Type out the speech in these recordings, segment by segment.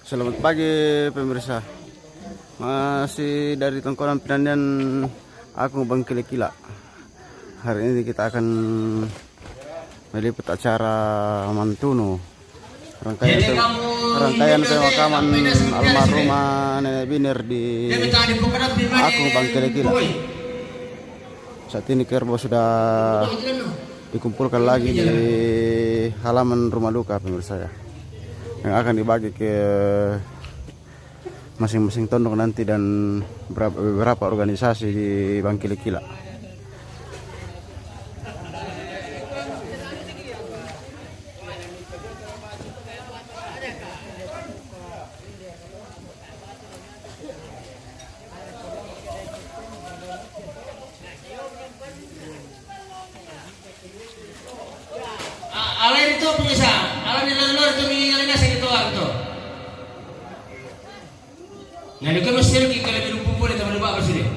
Selamat pagi pemirsa. Masih dari Tongkonan Penandian Agung Bangkili-Kila. Hari ini kita akan meliput acara Mantuno. Rangkaian pemakaman almarhumah Nenek Biner di Agung Bangkili-Kila. Saat ini kerbau sudah dikumpulkan lagi di halaman rumah duka pemirsa ya, yang akan dibagi ke masing-masing tondok nanti dan beberapa organisasi di Bangkili-Kila. Alain itu pemirsa, alam di luar itu mengalami sakit tuang itu. Nah, itu mesti kita lebih lupa boleh teman bapak sini.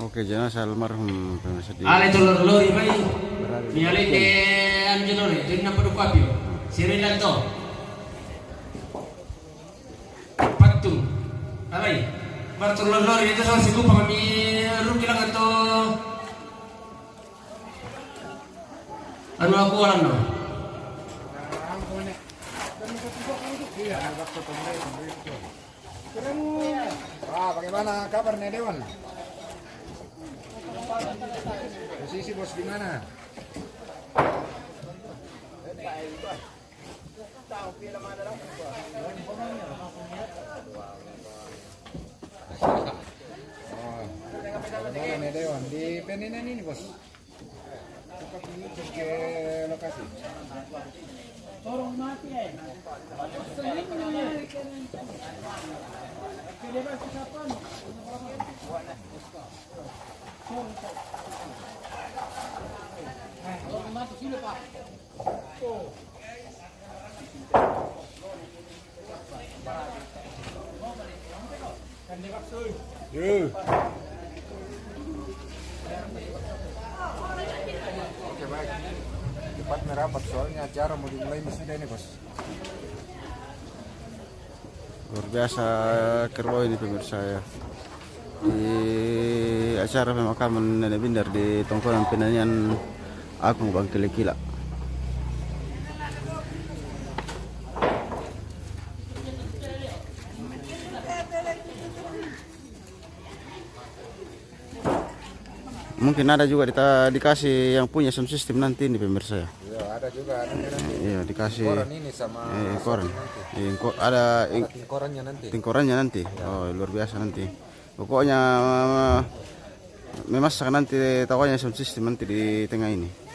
Oke, jenazah almarhum pemirsa di Alain itu lori bayi. Mialin de anjolore, jadi nampak dukapio. Sirilan to. Patung. Alay, bartololor itu soal siku pamami ruki lang ito. Ano ako alam no? Bagaimana kabarnya Dewan? Posisi bos di mana? Bagaimana Dewan? Di Peninan ini bos. Cepat menuju ke lokasi. Tolong mati ya. Oke baik, cepat merapat soalnya acara mau dimulai sudah ini bos. luar biasa kerbau ini pemirsa ya, di acara pemakaman Nenek Biner di Tongkonan Penandian Agung Bangkili-Kila. Mungkin ada juga dikasih yang punya sound system nanti ini pemirsa ya. Iya ada juga nanti. Iya dikasih Koran ini sama koran. Ada korannya nanti. tingkorannya nanti. Oh luar biasa nanti. Pokoknya memasak nanti tawanya sound system nanti di tengah ini.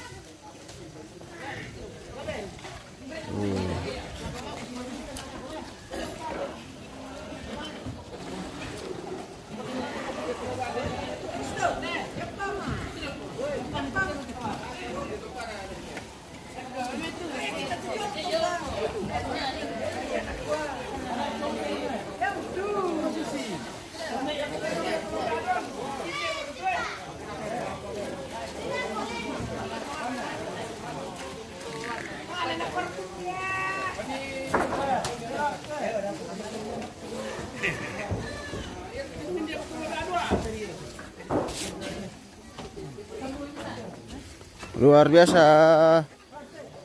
Luar biasa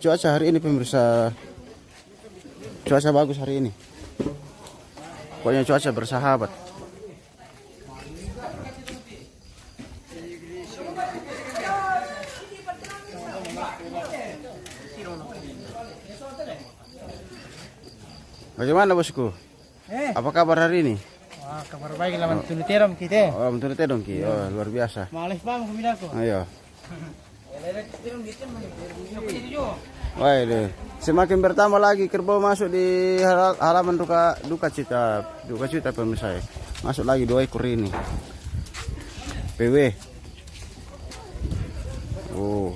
cuaca hari ini pemirsa. Cuaca bagus hari ini. Pokoknya cuaca bersahabat. Bagaimana bosku? Apa kabar hari ini? Wah, kabar baik lah Mantuno terong kita. Oh, betul dong Ki. Oh, luar biasa. Males bang kumilaku. Ayo. Wah, semakin bertambah lagi kerbau masuk di halaman duka cita pemirsa. Masuk lagi 2 ekor ini. PW. Oh.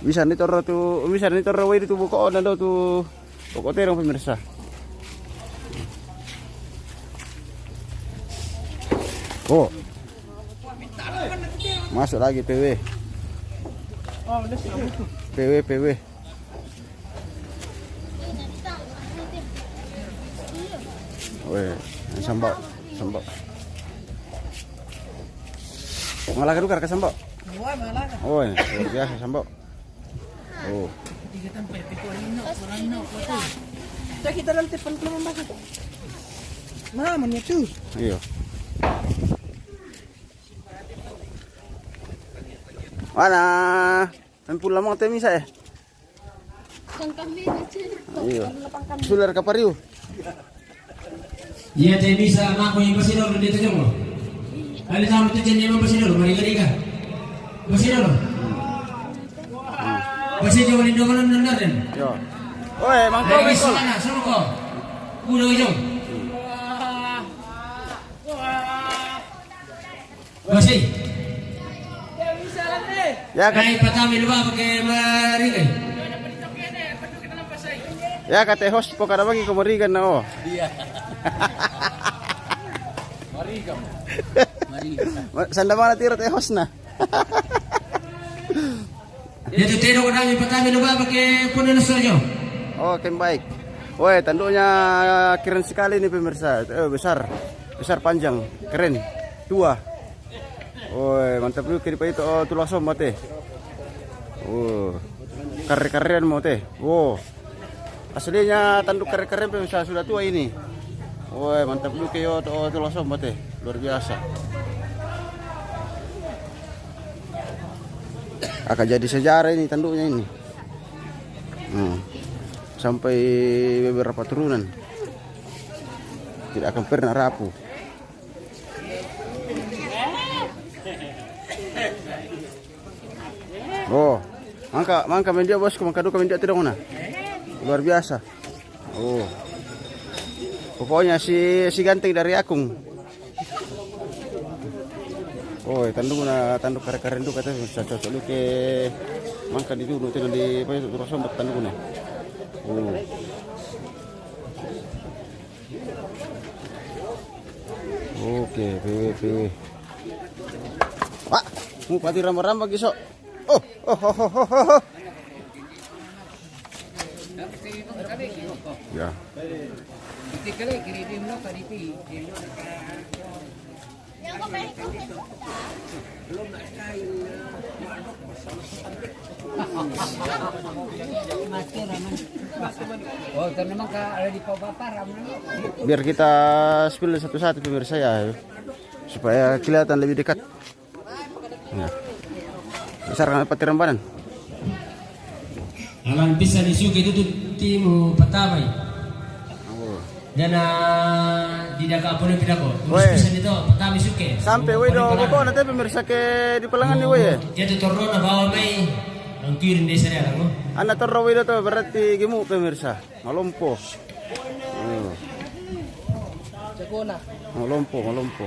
Bisa nih toro itu buka on tuh pokok terong pemirsa. Oh. Masuk lagi PW. Oh, udah sih itu. PW. Weh, sambal. Malah kedukar ke sambal. Wah, malah. Oh, luar biasa sambal. Oh. Tiga tempat piko ini, kurang no, betul. Kita nanti pelan-pelan masuk. Mana itu? Iya. Mana? Tempul lama teh misa ya? Iya. Sular kapariu. Iya teh bisa ngaku yang bersih dulu di tejong lo. Ada sama tuh jenis yang bersih dulu, mari kan? Bersih dulu. Bersih jauh di dua malam dan. Yo. Oi, mangko besok. Mana suruh kau? Udah ujung. Bersih. Ya kan? Kayak pertama lupa pakai mari. Ya kata host po kada bagi kumarigan na oh. Iya. Marigam. Sanda mana tiro teh host na. Itu tiro ko namin pertama lupa pakai puno saja. Oh, oke baik. Woi, tanduknya keren sekali nih pemirsa. Besar panjang, keren. Tua. Woi, mantap juga kiri itu tulang somba teh. Oh. Keren mau teh. Wow. Aslinya tanduk keren pemirsa sudah tua ini. Woi, mantap juga yo tulang somba teh. Luar biasa. Akan jadi sejarah ini tanduknya ini. Sampai beberapa turunan tidak akan pernah rapuh. Oh, mangka mendia bosku, mangka duka mendia tidak mana. Luar biasa. Oh, pokoknya si ganteng dari Akung. Oh, tanduk keren duka teh cocok lu ke mangka di dulu teh di apa itu terus sombak tanduknya. Oh. Oke, PW. Pak, mau pati rambak-rambak iso. Oh. Ya. Oh, itu memang ada di Bapak Biar kita spill satu-satu pemirsa ya, supaya kelihatan lebih dekat. Ya. Besar kan pati rembanan. Alang bisa disuki itu timu pertama. Dan di daga pun pidako. Bisa itu pertama suke. Sampai wedo kok nanti pemirsa ke di pelangan nih we. Jadi turun bawa mai angkirin desa dia kan. Anak turun wedo tuh berarti gemuk pemirsa. Malompo. Cekona. Malompo.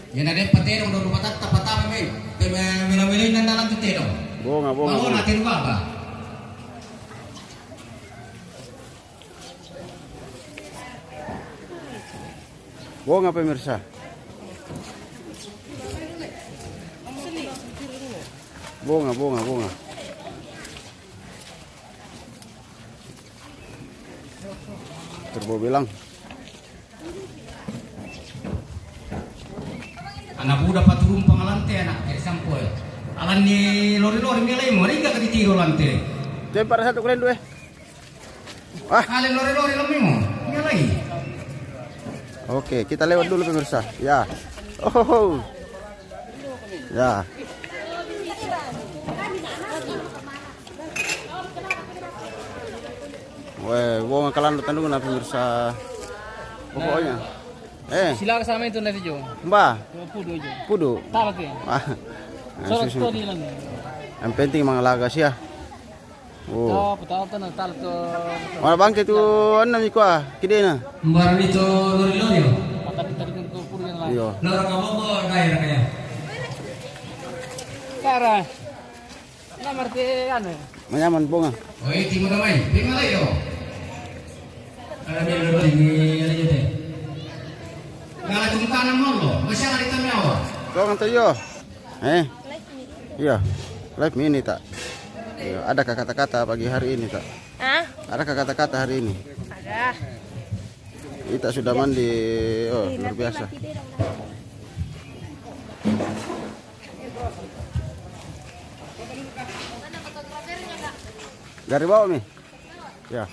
Yan ada patero do lupatat tapatama may. Mila-milay na dalang tutero. Bunga. Mau natin ba? Bunga pemirsa. Bunga. Turbo bilang. Anak budak paturun pangalante anak kayak sampoy. Alan ni lori-lori milay mo ring ka ditiro lante. Jadi para satu kalian dua. Kalian lori-lori lami mo. Milay. Oke, kita lewat dulu pemirsa. Ya. Oh. Ya. Weh, gua ngakalan tandung na pemirsa. Pokoknya. Sila kasama itu nanti Jo. Mbak. Pudu. Pudu. Talat ya. Sorot ko di lang. Yang penting mga lagas ya. Oh, putaw to na talat to. Mana bangke tu anam iko kide na. Mbaran itu lori-lori. Tadi ko puro yan lang. Iyo. Loro ka mo ko daerah kaya. Lara. Lamar ti ano. Manyaman bunga. Oy, timo damay. Timo layo. Ada dia dulu ini ada jadi. Ngala tungtana mo lo. Masya ada tamawa. Kau nganto yo. Iya. Live ini tak. Iya, adakah kata-kata pagi hari ini tak? Hah? Adakah kata-kata hari ini? Ada. Kita sudah mandi. Oh, luar biasa. Dari bawah nih. Ya.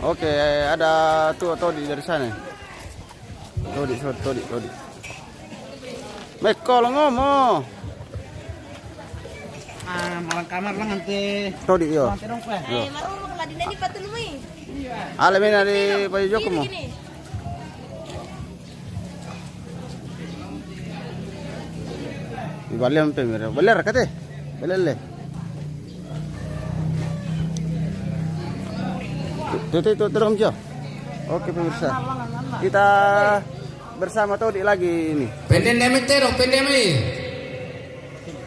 Oke, ada tuh Todi dari sana. Todi. Mek kalau ngomong. Malang kamar lang ante. Todi yo. Terong pa. Marunong pala din ni patul mo eh. Alamin na di payujok mo. Gini. Ibalim pemir. Baler kate. Balele. Tuh terong jo. Oke pemirsa. Kita bersama Todi lagi ini. Pendem metero, pendem ini.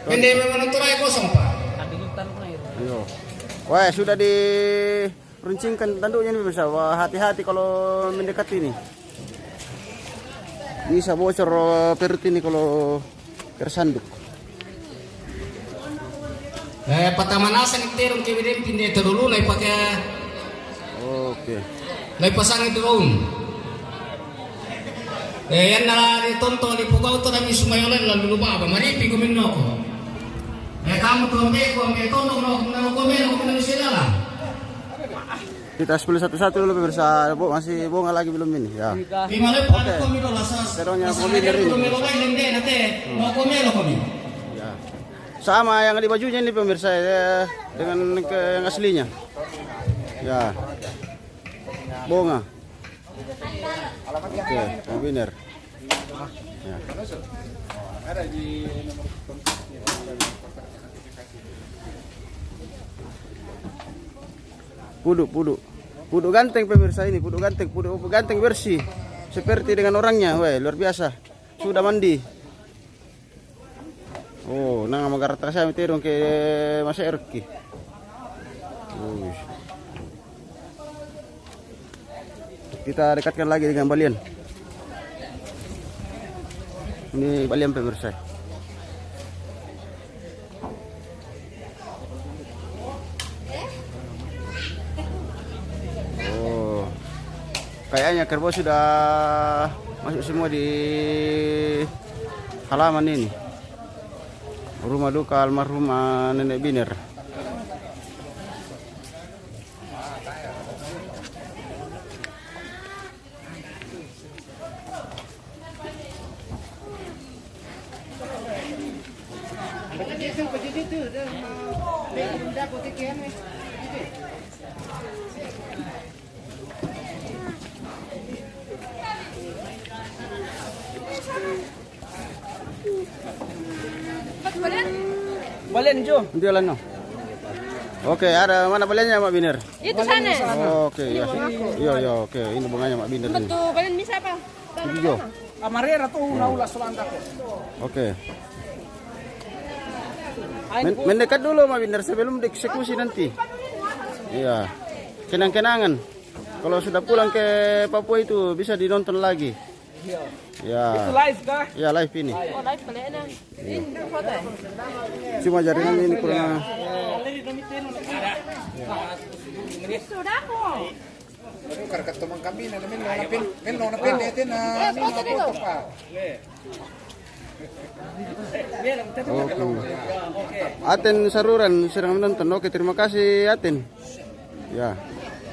Pendem menenturai kosong pak. Yo. Wah, sudah diruncingkan tanduknya nih pemirsa. Wah, hati-hati kalau mendekat ini. Bisa bocor perut ini kalau tersanduk. Patamanasan iterong kibidem pinde terulu lay pakai. Oke. Lay pasang itu om. Yan na tonto di pugaw to nami sumayolan lalu lupa apa maripi kuminno ko. Kamu tuh ambil tonto no komen sila lah. Kita 10 satu-satu dulu pemirsa. Bu, masih bunga lagi belum ini ya. Oke. Terongnya mobil ini. Ya. Sama yang di bajunya ini pemirsa ya, dengan yang aslinya. Ya. Bunga. Oke, kombiner. Ya. Ada di nomor Pudu ganteng pemirsa ini, pudu ganteng bersih, seperti dengan orangnya, weh luar biasa. Sudah mandi. Oh, nang magarata saya terong ke Mas Erki. Kita dekatkan lagi dengan balian. Ini balian pemirsa. Kayaknya kerbau sudah masuk semua di halaman ini. Rumah duka almarhumah Nenek Biner. Balen Jo. Dialan no. Oke, ada mana baliannya Mak Biner? Itu sana. Oke, ya. Iya, oke. Ini bunganya Mak Biner ini. Betul, kalian bisa apa? Hijau. Amarera tuh ulah sulanda ko. Oke. Mendekat dulu Mak Biner sebelum dieksekusi nanti. Iya. Kenang-kenangan. Kalau sudah pulang ke Papua itu bisa dinonton lagi. Ya. Itu live kah? Ya, live ini. Oh, live pala na. Ini foto. Cuma jaringan ini kurang. Sudah ko. Aduh, karkat tumang kami na men lo napin dito na. Foto dito. Oke. Aten Saruran sedang menonton. Oke, terima kasih Aten. Ya.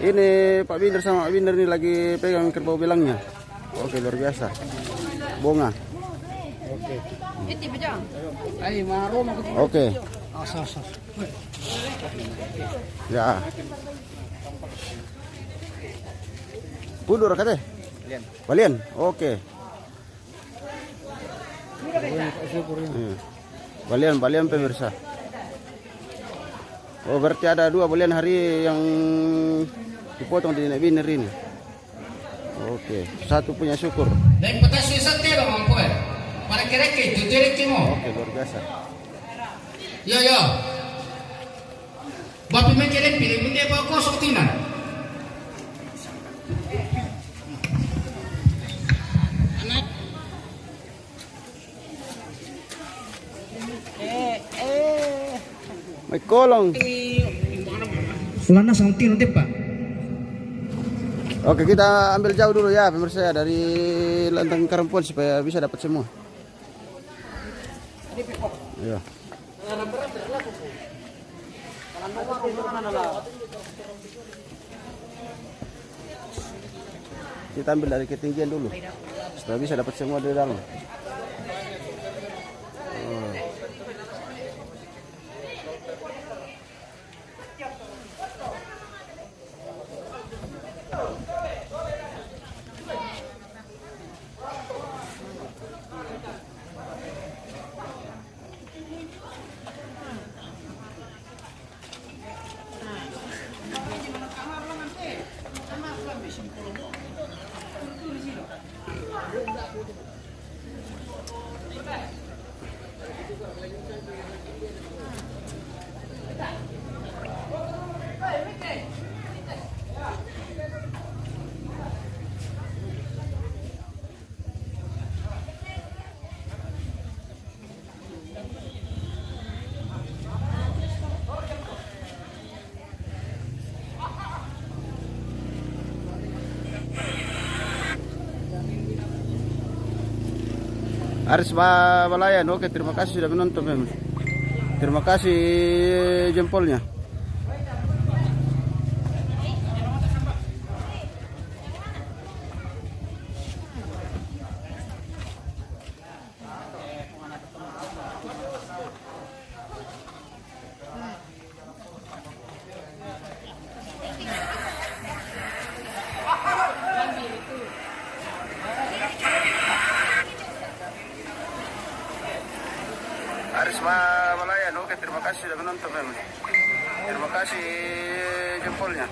Ini Pak Biner sama Pak Biner ini lagi pegang kerbau belangnya. Oke, luar biasa. Bunga. Oke. Itu bejang. Ay, maro mo. Oke. Ya. Pudur kate? Balian. Oke. Balian pemirsa. Oh, berarti ada 2 balian hari yang dipotong di Nenek Biner ini. Oke, satu punya syukur. Dan petas wisat dia bang, para kereke itu kereke mo. Oke, luar biasa. Yo yo. Bapi mencari pilih benda apa kosong tina. May kolong. Lana sama tino deh pak. Oke, kita ambil jauh dulu ya pemirsa ya, dari lantang Karampol supaya bisa dapat semua. Iya. Kita ambil dari ketinggian dulu supaya bisa dapat semua di dalam. Oh. Aris Balayan, oke, terima kasih sudah menonton. Terima kasih jempolnya. Aris Balayan, oke, terima kasih sudah menonton. Terima kasih jempolnya.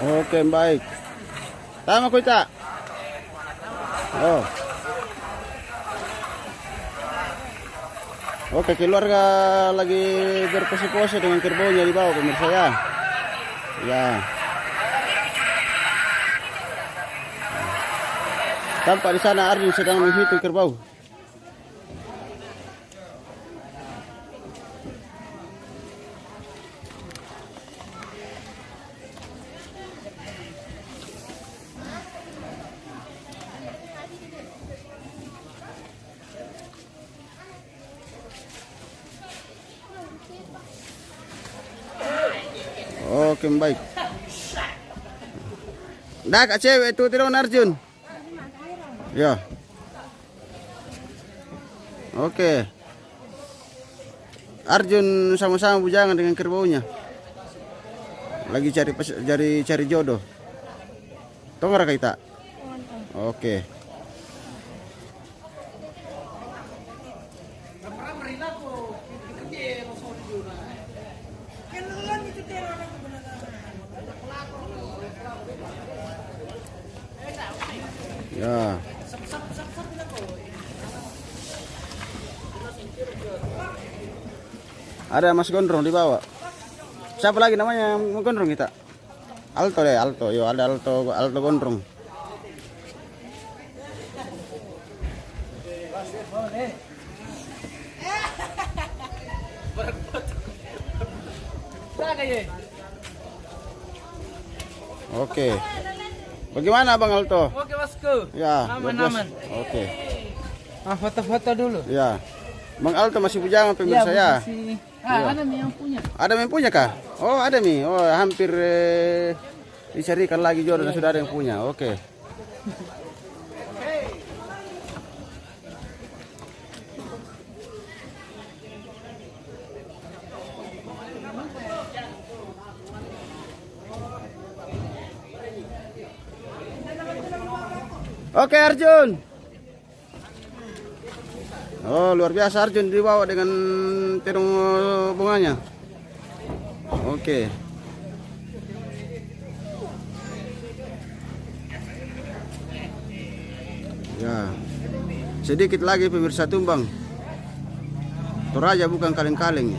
Oke, baik. Tama ko ita. Oh. Oke, keluarga lagi berpose-pose dengan kerbaunya di bawah pemirsa ya. Ya. Tampak di sana Arjun sedang menghitung kerbau. Oke, baik. Dah, kak cewek itu tidak Arjun. Ya. Oke. Arjun sama-sama bujangan dengan kerbaunya. Lagi cari jodoh. Tongara kita. Oke. Ya. Ada Mas Gondrong di bawah. Siapa lagi namanya yang Gondrong kita? Alto deh, Alto. Yo, ada Alto Gondrong. Oke. Bagaimana Bang Alto? Oke, Bosku. Ya, Aman-aman. Oke. Foto-foto dulu. Ya. Bang Alto masih bujangan pemirsa ya. Masih. Iya. Ada yang punya. Ada yang punya kah? Oh, ada nih. Oh, hampir dicarikan lagi jodoh dan sudah ada yang punya. Oke. Oke, Arjun. Oh, luar biasa Arjun dibawa dengan terung bunganya. Oke. Sedikit lagi pemirsa tumbang. Toraja bukan kaleng-kaleng.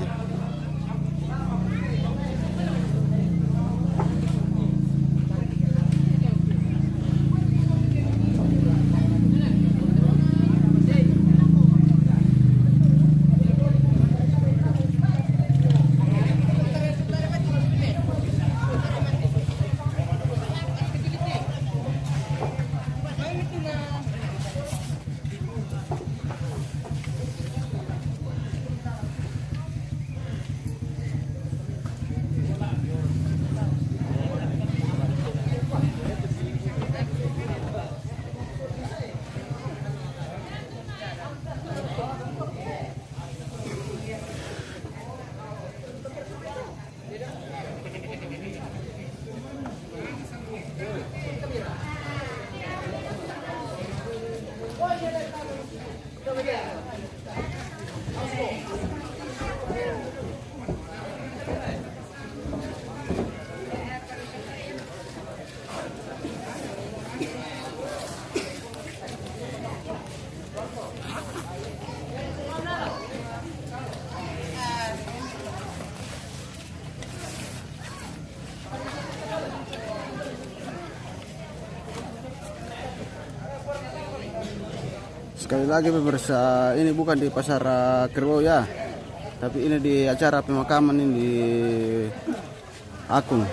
Sekali lagi pemirsa, ini bukan di pasar Kerbau ya, tapi ini di acara pemakaman ini di Akung.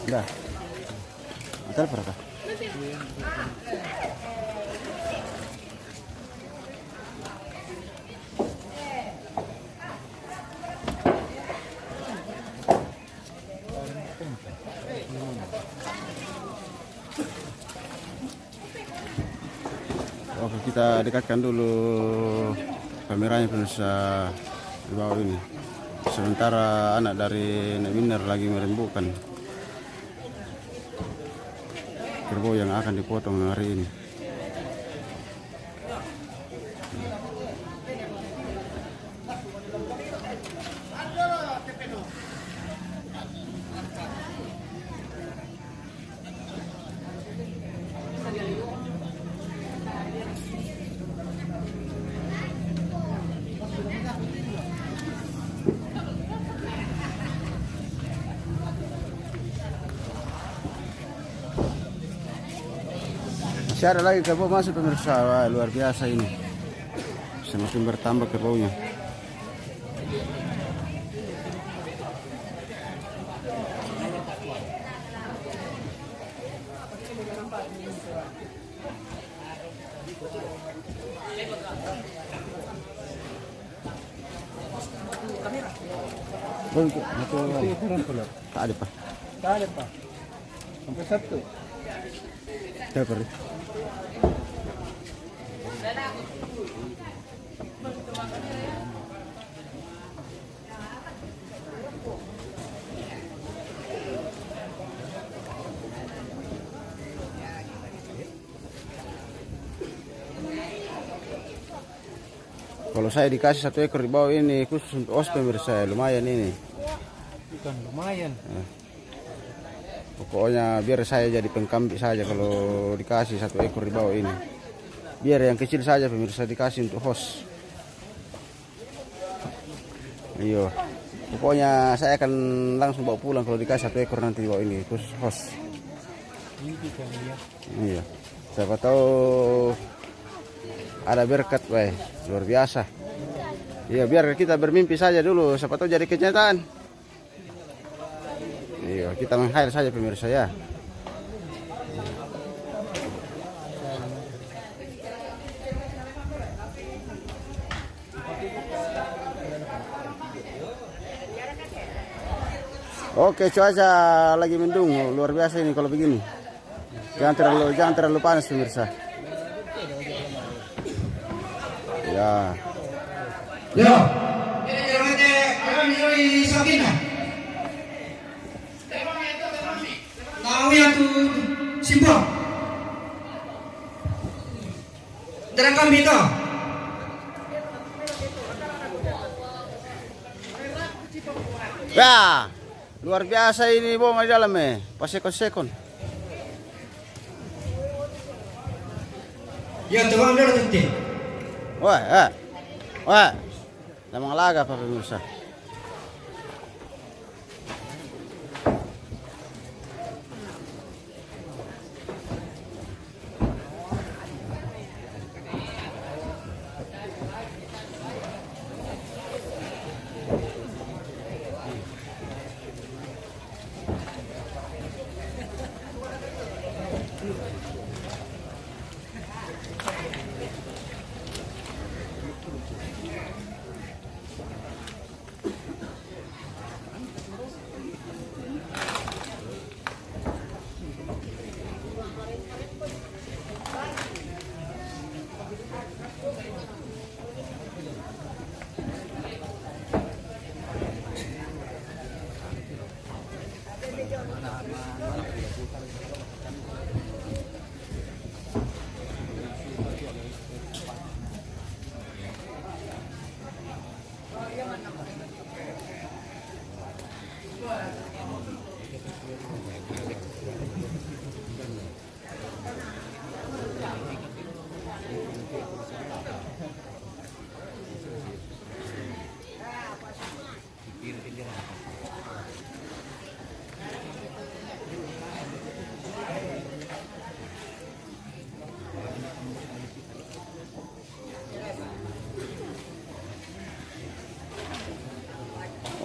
Dah. Antar berapa? Oke, kita dekatkan dulu kameranya pemirsa di bawah ini. Sementara anak dari Nek Winner lagi merembukan kerbau yang akan dipotong hari ini. Masih ada lagi kerbau masuk pemirsa. Wah, luar biasa ini, semakin bertambah kerbaunya. Tak ada pak. Tak ada pak. Sampai Sabtu. Tak perlu. Kalau saya dikasih 1 ekor di bawah ini khusus untuk os pemirsa, lumayan ini. Bukan lumayan. Pokoknya biar saya jadi pengkambing saja kalau dikasih 1 ekor di bawah ini. Biar yang kecil saja pemirsa dikasih untuk host. Iya. Pokoknya saya akan langsung bawa pulang kalau dikasih 1 ekor nanti di bawah ini khusus host. Iya. Siapa tahu ada berkat, weh, luar biasa. Iya, biar kita bermimpi saja dulu, siapa tahu jadi kenyataan. Iya, kita meng-hire saja pemirsa ya. Oke, cuaca lagi mendung, luar biasa ini kalau begini. Jangan terlalu panas pemirsa. Ya. Yo. Ini jerwete akan diroi sakina. Tahu ya tu simpang. Terang kami tu. Ya. Luar biasa ini bom di dalam pas sekon. Ya tuang dulu tuh. Wah. Lamang laga pa pemirsa.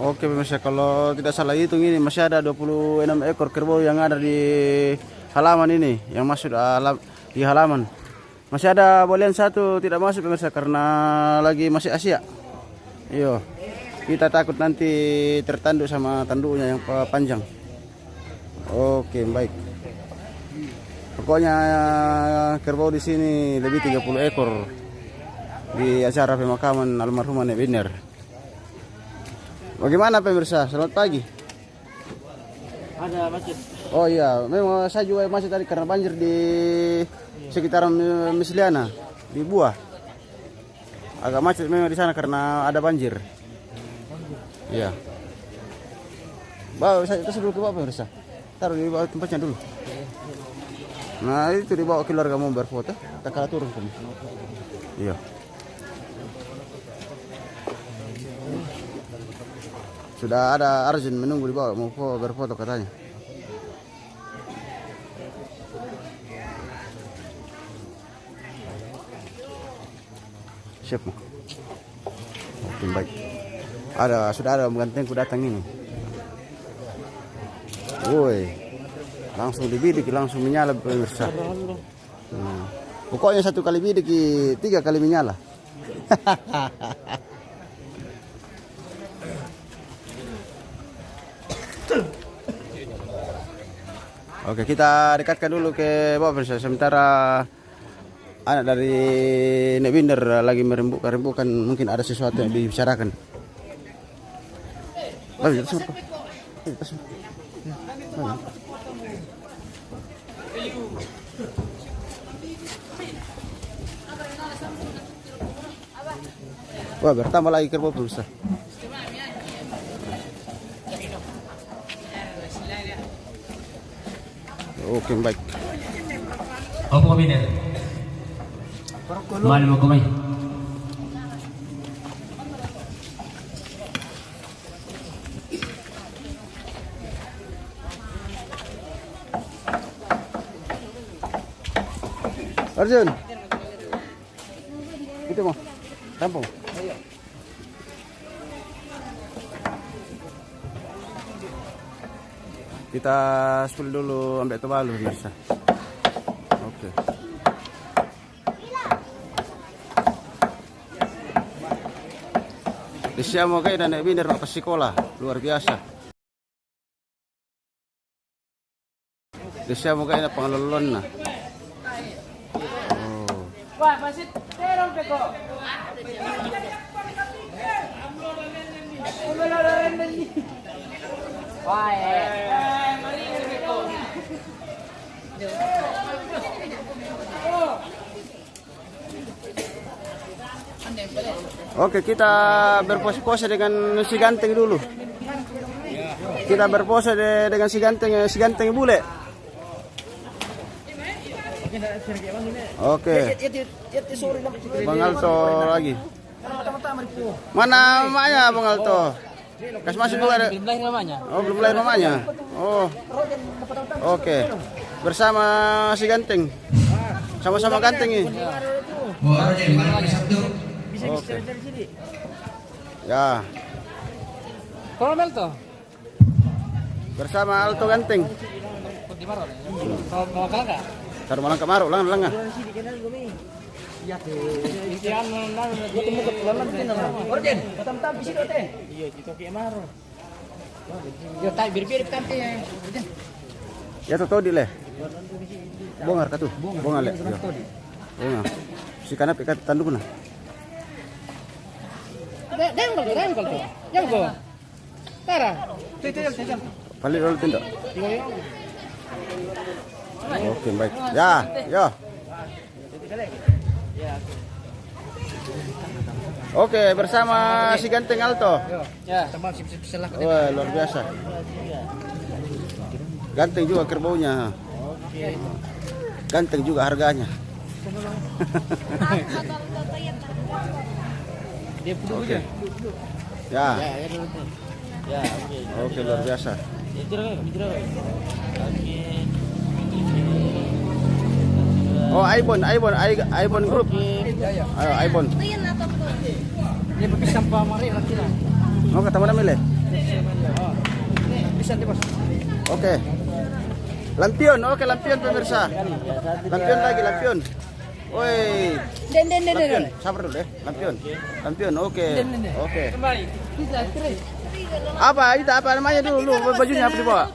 Oke pemirsa, kalau tidak salah hitung ini masih ada 26 ekor kerbau yang ada di halaman ini, yang masuk di halaman. Masih ada bolehan satu tidak masuk pemirsa karena lagi masih Asia. Iyo, kita takut nanti tertanduk sama tanduknya yang panjang. Oke, baik. Pokoknya kerbau di sini lebih 30 ekor di acara pemakaman almarhum Nenek Biner. Bagaimana pemirsa? Selamat pagi. Ada macet. Oh iya, memang saya juga macet tadi karena banjir di sekitaran Misliana di Buah. Agak macet memang di sana karena ada banjir. Iya. Bawa saya itu dulu ke bawah pemirsa. Taruh di bawah tempatnya dulu. Nah itu dibawa keluar kamu berfoto. Tak kalah turun kamu. Iya. Sudah ada Arjun menunggu di bawah mau berfoto katanya. Siap mau. Oke, baik. Sudah ada menggantengku datang ini. Woi, langsung dibidik, langsung menyala pemirsa. Pokoknya 1 kali bidik 3 kali menyala. Oke, kita dekatkan dulu ke bawah pemirsa. Sementara anak dari Nek Binder lagi merembuk-rembukan, mungkin ada sesuatu yang dibicarakan. Wah, bertambah lagi kerbau pemirsa. Oke, baik. Apa kami ni? Mana mau kami? Arjun. Itu mau. Tampung. Kita spill dulu ambek tebalu pemirsa. Oke. Disiamo kayak dan biner ke sekolah luar biasa. Disiamo kayak pengelolon nah. Oh. Wah, masih terong peko. Wah, mari peko. Oke, kita berpose-pose dengan si ganteng dulu. Kita berpose dengan si ganteng bule. Oke. Bang Alto lagi. Mana mamanya Bang Alto? Kas masih belum ada. Belum lahir mamanya. Oh, belum lahir mamanya. Oh. Oke. Bersama si ganteng. Sama-sama ganteng nih. Oke. Ya. Kolonel tuh. Bersama Alto ganteng. Di mana? Mau kalah enggak? Taruh malang kemaru, lengan. Iya, isian nang ketemu ketulan Orden, tam-tam di situ teh. Iya, kita ke maro. Yo tai bir-bir kan teh. Ya to di leh. Bongar ka tu. Bongar leh. Bongar. Si kanap ikat tanduk na. Dengkol tuh. Yang go. Tara. Tuh. Paling dulu tindak. Oke, baik. Ya, yo. Oke, bersama si ganteng Alto. Ya, tambah sip-sip selah. Wah, luar biasa. Ganteng juga kerbaunya. Oke. Ganteng juga harganya. Dia puluh Oke. aja. Ya. Ya, dulu. Ya, oke. Oke, luar biasa. Oke. Oh, Ibon Group. Ayo, Ibon. Dia pakai sampah mari lagi lah. Mau ketemu nama le? Bisa deh, Bos. Oke. Lampion, oke lampion pemirsa. Lampion lagi, lampion. Woi. Lampion, sabar dulu deh. Lampion, oke. Oke. Kembali. Bisa, terus. Apa? Itu apa namanya dulu? Bajunya apa dibawa?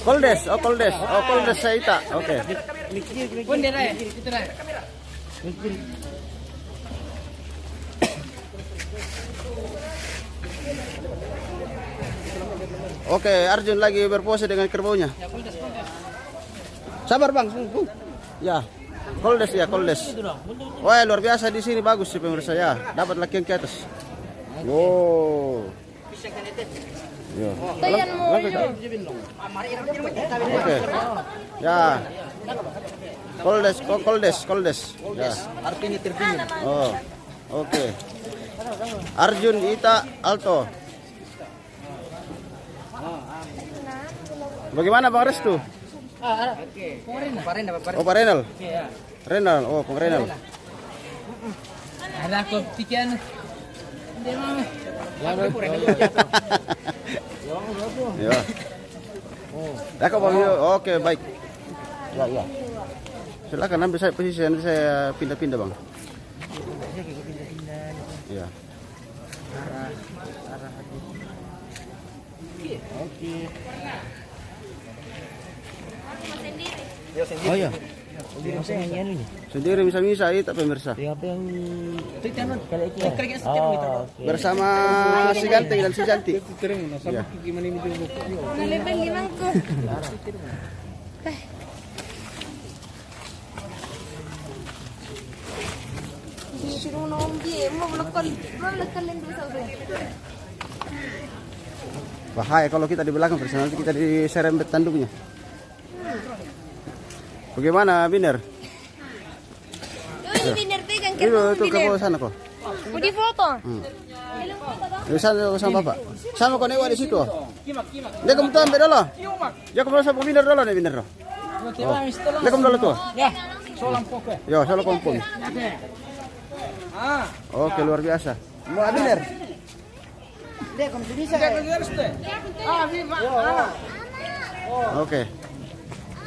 Koldes. Koldes Saita. Oke. Bendera ya, itu dah. Oke, Arjun lagi berpose dengan kerbaunya. Ya, koldes. Sabar bang. Ya, Koldes ya, Koldes. Wah, luar biasa di sini, bagus sih pemirsa ya. Dapat laki yang ke atas. Wow. Ya. Oke. Ya. Koldes. Ya. Artinya terpilih. Oh. Oke. Arjun Ita Alto. Bagaimana Bang Restu? Oh, Pak Renal. Renal. Oh, Bang Renal. Ada aku pikiran. Ya. Dah Bang. Oke, baik. Ya. Silakan ambil saya posisi, nanti saya pindah-pindah, Bang. Ya. Oke. Oh ya. Sendiri bisa-bisa itu pemirsa. Bersama si ganteng dan si cantik. Ya. Bahaya kalau kita di belakang pemirsa, nanti kita diserempet tanduknya. Bagaimana Biner? Biner pegang Itu ke bawah sana kok. mau di foto. Di sana sama Bapak. Sama kau newa di situ. Dia kamu tuh ambil dulu. Ya kamu sama Biner dulu nih Biner. Dia kamu dulu tuh. Ya, solam pokok. Yo, solo kompon. Oke, luar biasa. Mau Biner? Dek, kamu bisa. Oke.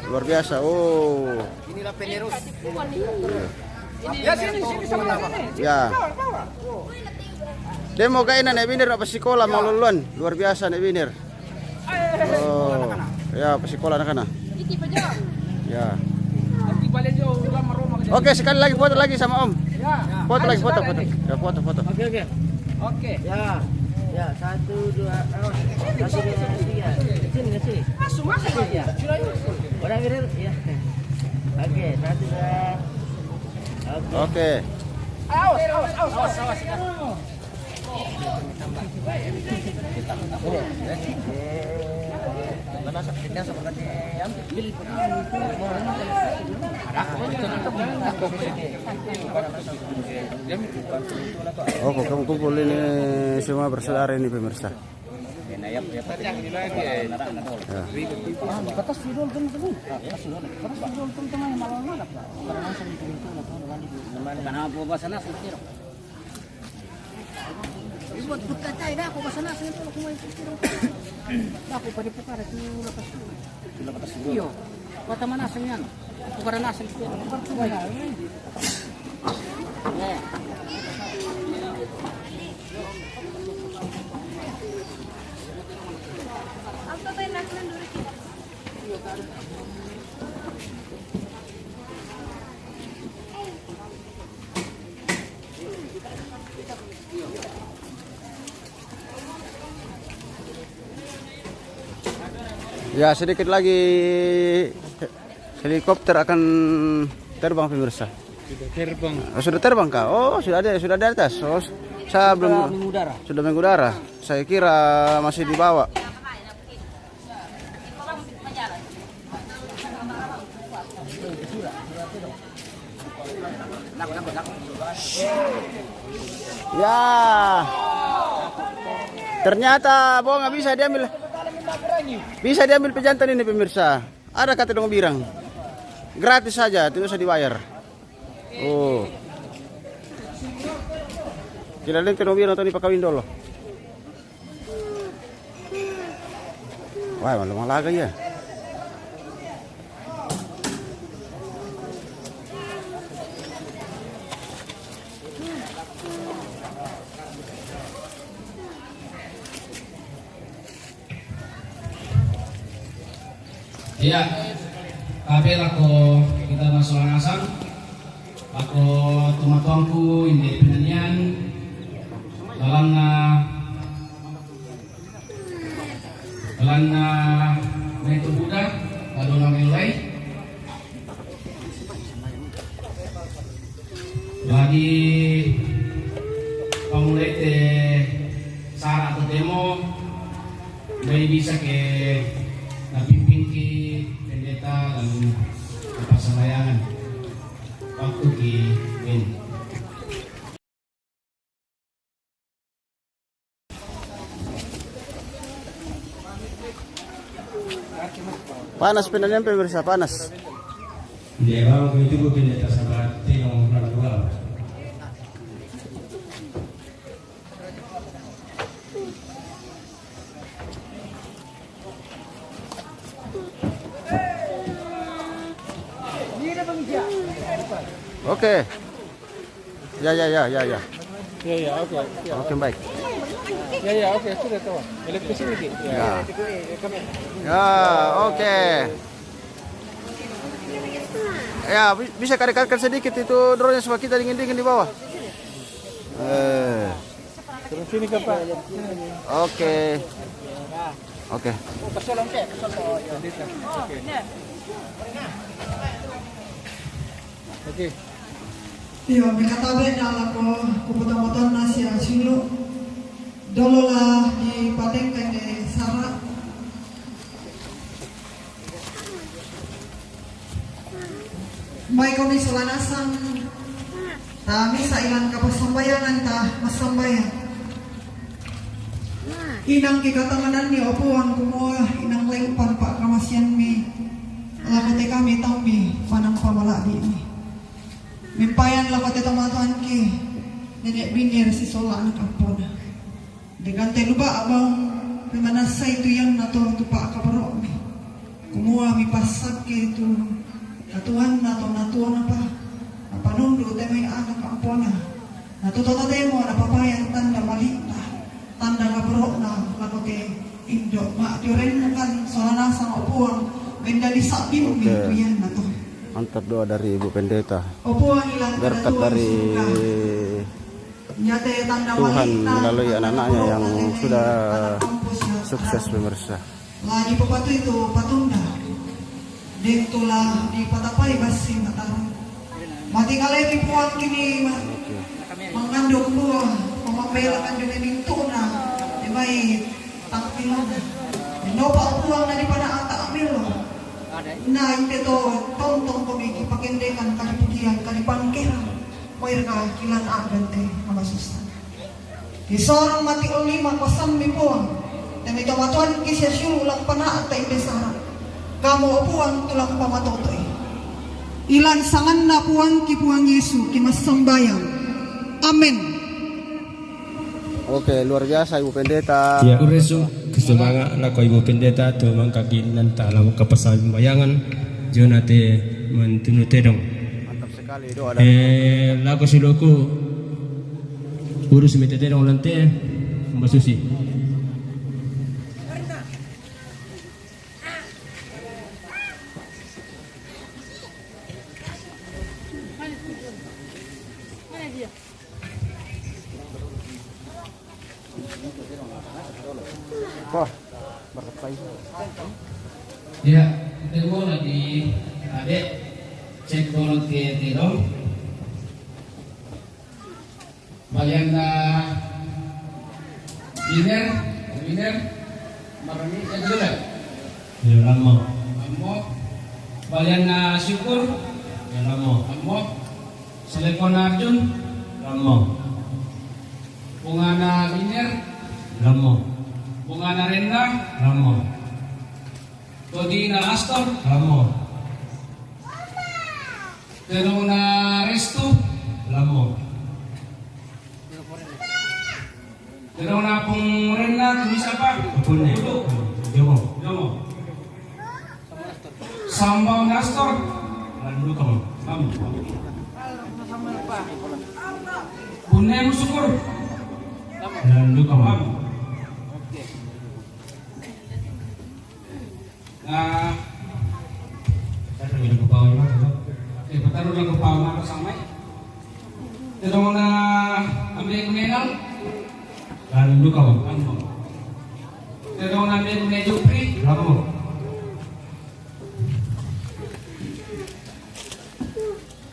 Luar biasa. Oh. Inilah penerus. Ya sini sama sini. Ya. Demo kainan nek binir apa sekolah mau luluan. Luar biasa nek binir. Oh. Ya, apa sekolah anak-anak. Ya. Oke, sekali lagi foto lagi sama Om. Ya. Foto lagi, foto. Ya, foto. Oke. Ya. Ya, 1 2 kasih dia 3. Sini. Masuk ya. Orang viral ya. Oke, 1 2. Oke. Awas. Oh, kamu kumpul ini semua bersaudara ini pemirsa. Ya. Buat berkacai dah aku pasal nasi itu aku main pikir. Aku pada perkara itu lepas. Iyo. Kota mana aslinya? Bukan nasi itu. Bukan tu ya. Apa main nasi dulu kita? Ya, sedikit lagi helikopter akan terbang pemirsa. Sudah terbang kah? Oh, sudah ada di atas. Oh, saya belum sudah mengudara. Saya kira masih di bawah. Ya, ternyata bohong nggak bisa diambil. Bisa diambil pejantan ini pemirsa. Ada kata dong birang. Gratis saja, tidak usah dibayar. Oh. Kira link dong birang tadi pakawin dulu. Wah, malu malaga ya. Iya, kabel ako kita masuk langasan. Ako tumatuangku hindi pinanian. Dalam na may tubuda, lalo na milay. Lagi pamulay te sara atau demo, may bisa ke napimpin ki pendeta lalu kepasabayangan waktu ki Ben. Panas pinanyan pemirsa, panas. Dia bawa ke itu pendeta sahabat tengok lalu. Oke. Ya. Ya, oke. Oke, baik. Ya, oke, sudah tahu. Balik ke sini, Ki. Ya. Ya, oke. Ya, bisa karikatkan sedikit itu drone supaya kita dingin-dingin di bawah. Terus sini ke Pak. Oke. Oke. Oke. Iyo, mikatabe na ako kuputang-putang na siya silo. Dolo la di patengkan de Sara. May kami sulanasan. Tami sa ilang kapasambayanan ta masambayan. Inang kikatamanan ni opuan kumuha inang lengpan pak kamasyan mi. Lakote kami tambi panang pamalabi mi. Mimpayan lakote tamatuan ki. Nenek binir si sola anak ampun. Dengan lupa abang pemanasa itu yang nato tupak kabarok mi. Kumua mi pasab ke itu natuan natuan apa nundu temay anak ampona. Natuto temo na papayan tanda malita tanda kabarok na lakote indo mak dioren kan soalnya sang opuang benda disabim mi itu yang nato. Mantap doa dari Ibu Pendeta. Opuang ilang Berkat dari Tuhan melalui anak-anaknya yang sudah sukses pemirsa. Lagi pepatu itu patunda. Ditulah di patapai basi mataran. Mati kali puang kini mengandung buah, memambelakan dengan tuna. Demai takpilan. Dinopa puang daripada atak ambil. Nah itu tonton komiki pakendekan kali pujian kali pangkeran. Moir ka kilan agan te mga sustan. Isorong mati ulima kosam mipuang. Demi tomatuan kisya syulu ulang panaat ta imbesara. Kamu upuan tulang pamatotoy. Ilan sangan na puang kipuang Yesu kimassambayang. Amen. Oke, luar biasa Ibu Pendeta. Ya, uresu kesemangat lako Ibu Pendeta tu mangkaginan dalam kepasan bayangan jonate mentunu tedong. Mantap sekali doa dari Lako siloku urus metetedong lante Mbak Susi. Wah, berkat Ya, kita mau lagi adek cek bolot ke tidong. Bayan na winner, marami sa dula. Ya lama. Amo, bayan na syukur, Ya lama. amo, Selekon Arjun, Lama. bunga na winner, Lama. bunga na Renda, Lama. Todi na Astor, Lama. Tenong na Resto, Lama. Tenong na pong Renda, kumisa pa, Apune. Duduk. Jomo. Jomo. Sambal Nastor, Landu kamu. kamu. Punem syukur, Landu kamu. kamu. Nah, Saya lagi ke bawah juga. pataruh lang ko pa mga kasamay. Tenong na ambil kumenal, Landu kamu. kamu. Tenong na ambil kumenal Jupri, Lama.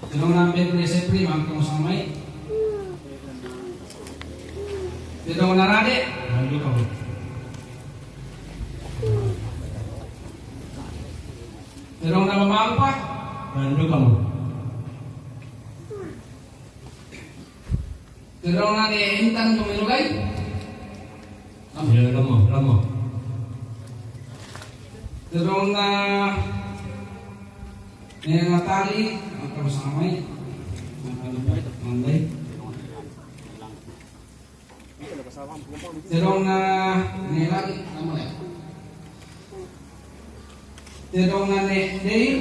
Tenong na ambil kumenal Sepri, mga kasamay. Tenong na Rade, Landu kamu. tenong na Mamalpa, Landu kamu. tenong na ni Intan Tumilugay, Ya lama. Lama. tenong na ni Natali, mga kasamay. Mga Manday. Terong na Nelal, nama ya. Terong na Neil,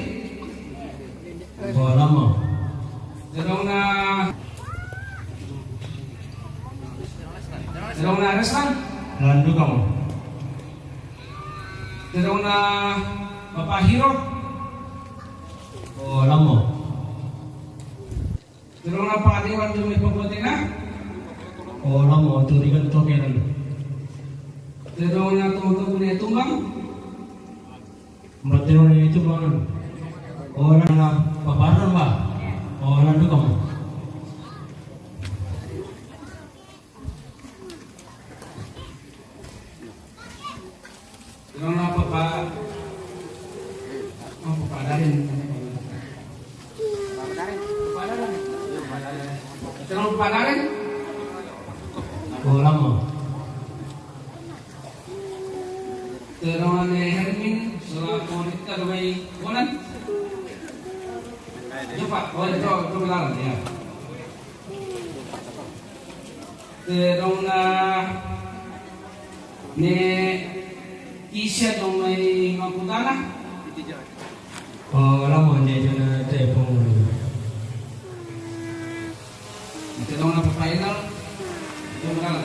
Oh lama. terong na Reslan, Landu kamu. terong na Bapak Hiro, Oh lama. terong na Pak Dewan Dumi Pembuatina, Oh lama. Turikan tokeran. terong na Tunggu Tumbang, Berarti itu mana? Orang lah paparan pak. Orang itu kamu. terong na Bapak Darin, terong Bapak Darin. Oh lama. Terong na Hermin, selaku kita rumai bulan. Coba, itu bilang ya. Terong na Ne kisah dong may maputana. Oh, lama dia jangan telepon. Ito dong na final. Ito mo lang.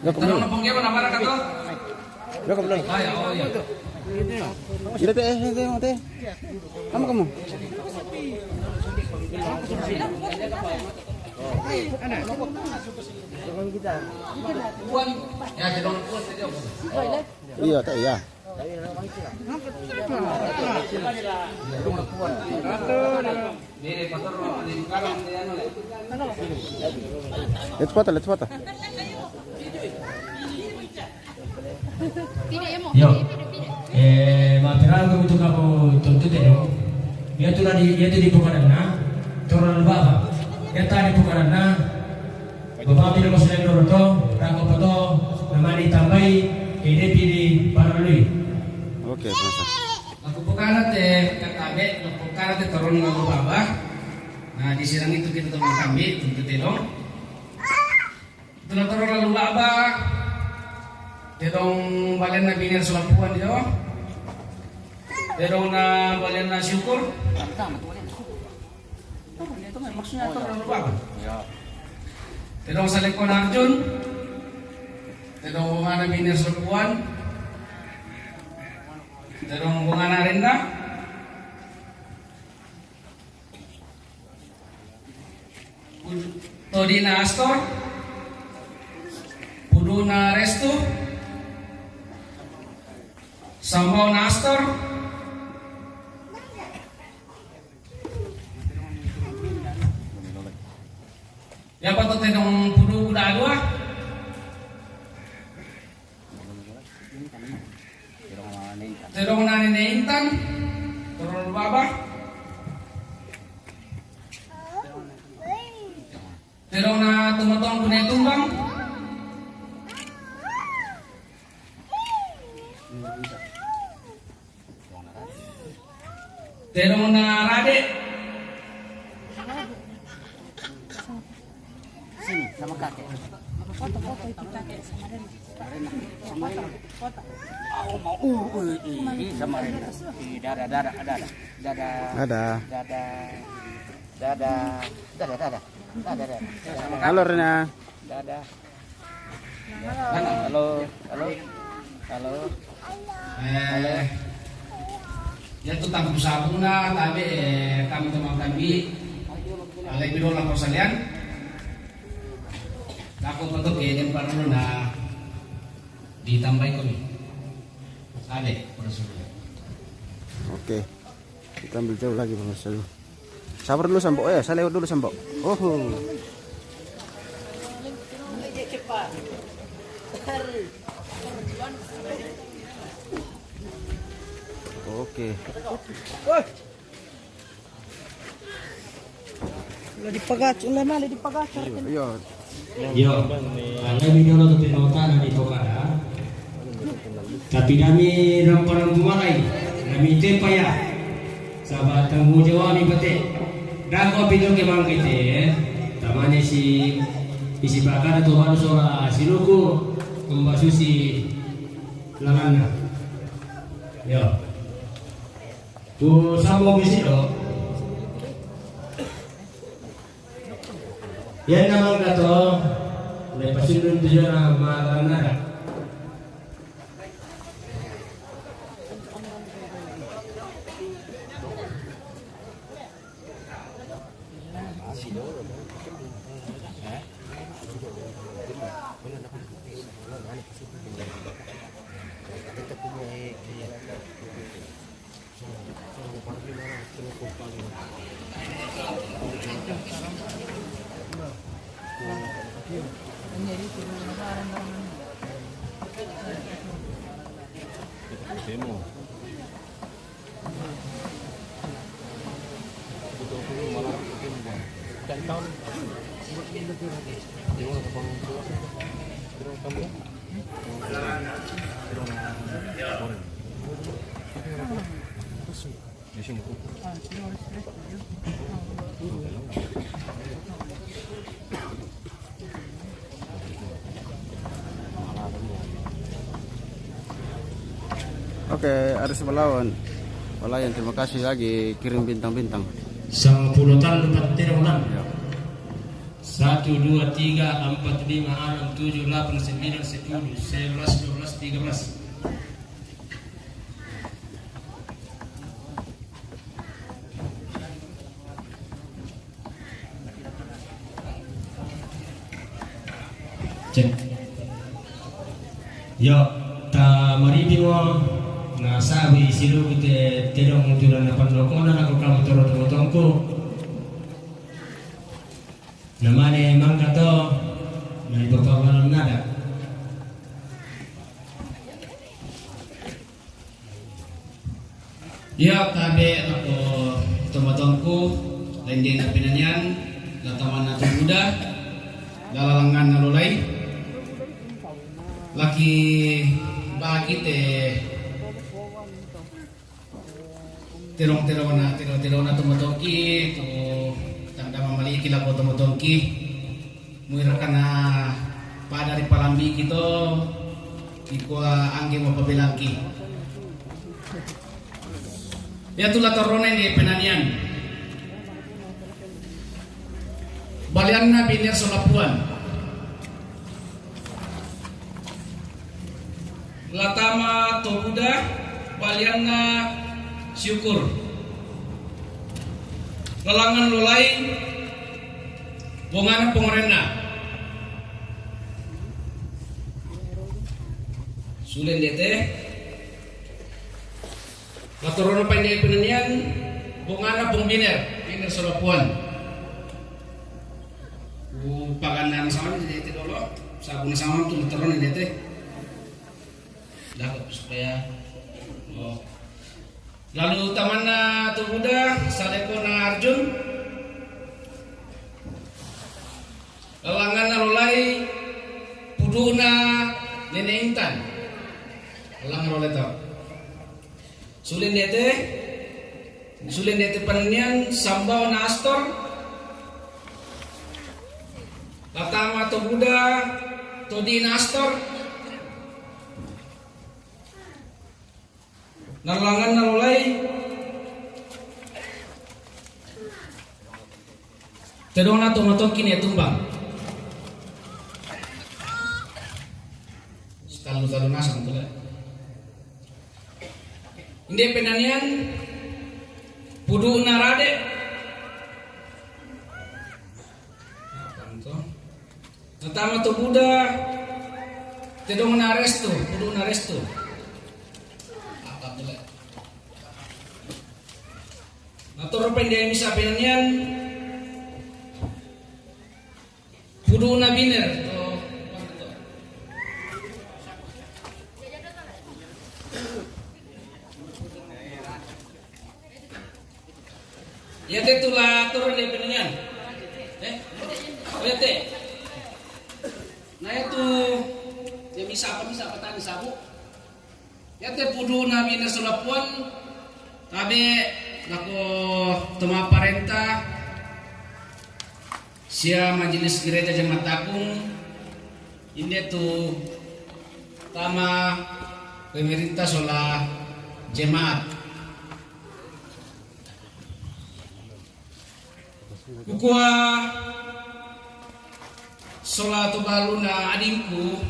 Tanong na pong kayo, napara ka to? Ay, oo, yan. Sila teh, teh. Kamu. Buwan. Ya, jadong buwan sa Diyo. Iya, teh iya. Dili, patoro, karang, ano. Let's foto. Yo, material kami tu kamu tuntut itu. Dia tu di bukan na, turun bapa. Dia tadi bukan na. Bapak bila masuk dalam dorong tu, ragu poto, nama ditambahi, ini pilih paralui. Oke, masa. Aku pukarat katabe, aku pukarat turun ng baba. Nah, di sirang itu kita teman kami, tuntut itu. Ito na turun ng baba. Dedong balen na binir sulampuan dito. Dedong na balen na syukur. Maksudnya ito na lubang. Dedong sa lekon Arjun. Dedong bunga na binir sulampuan. Dedong bunga na rinda. Todi na Astor. Pudu na Restu. Sambau na Astor. Ya patut tenong pudu kuda dua. Terong na ni Intan. Terong baba. Terong na tumatong kunay tumbang. Terong na Rade. Sini sama kakek. Foto-foto itu kakek sama Rena. Foto. Oh mau sama Rena. Dadah. Halo Rena. Dadah. Halo. Ya tu tangku sabung na, tapi kami teman kami, alay bidol lang ko salian. Ako pa to kaya parang na ditambay ko ni. Sale, persulit. Oke. Kita ambil jauh lagi Bang Marcelo. Sabar dulu Sambo ya, saya lewat dulu Sambo. Oh. Oke. Ulah dipagat. Iya. Yo, anda video lo tu nota di Tokara. Tapi kami orang tumai, kami tempa ya. Sahabat temu Jawa mi pete. Dago video ke bang kita, tamane si bakar tu harus ora siluku membasusi langana. Yo. Bu samo bisiro. Yan naman ka to, may pasunod siya na malanara. Oke, Aris Palawan. Palayan, terima kasih lagi kirim bintang-bintang. 10 tahun lepas tidak ulang. 1, 2, 3, 4, 5, 6, 7, 8, 9, 10, 11, 12, 13. Cek. Yo, ta maribi mo na sabi silu kita terong tulan na panlokon na ako kamu toro-toro namanya emang kata na ipapawalan nada. Ya tabe ako tomatongku lain din na pinanyan lataman na muda dalalangan na lulay laki bakit tirong-tirong na tumutongki to tanda maliki la ko tumutongki muira kana pada ri palambi kito ikwa angge mo pabilangki ya tula torone ni penanian balian na biner solapuan latama tobuda balian na syukur lalangan lulai bongana pengorena sulen dete latorono pandai penanian bongana pengbiner biner solapuan paganan sama di dete dolo sabun sama tuh latorono dete dapat supaya lalu tamanna tubuda sadeko na Arjun lalangan na lulai puduna Nene Intan lalangan lulai tau sulen dete panenian sambao na Astor latama tubuda todi na Astor nalangan nalulay terong na tumatong kini tumbang sekalo nasang pula hindi penanian pudu narade natama to Buddha terong na resto pudu na resto naturo pendek misa penanian pudu na biner to ya tetula turun de penanian lihat deh nah itu ya misa petani sabu ya te pudu na biner sulapuan tabe nako tuma parenta sia majelis gereja Jemaat Agung ini tuh tama pemerintah sola jemaat ukua sola tu baluna adingku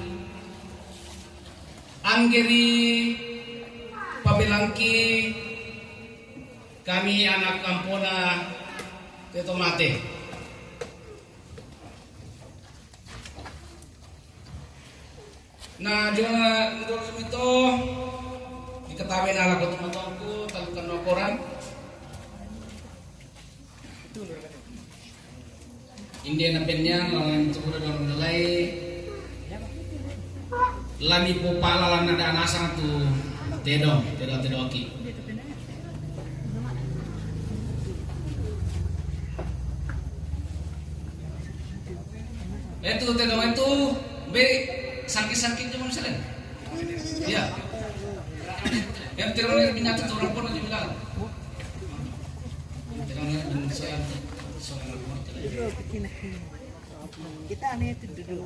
anggeri pabelangki kami anak kampuna tetomate nah jangan itu diketahui anak teman-temanku talukan nokoran India napennya lawan cukup dalam nilai lami popala lan ada anasang tu Tedong aki. Itu tedong itu be sakit-sakit cuma selain. Iya. Yang tedong ini binatang orang pun aja bilang. Tedong ini saya soal Kita aneh itu dulu.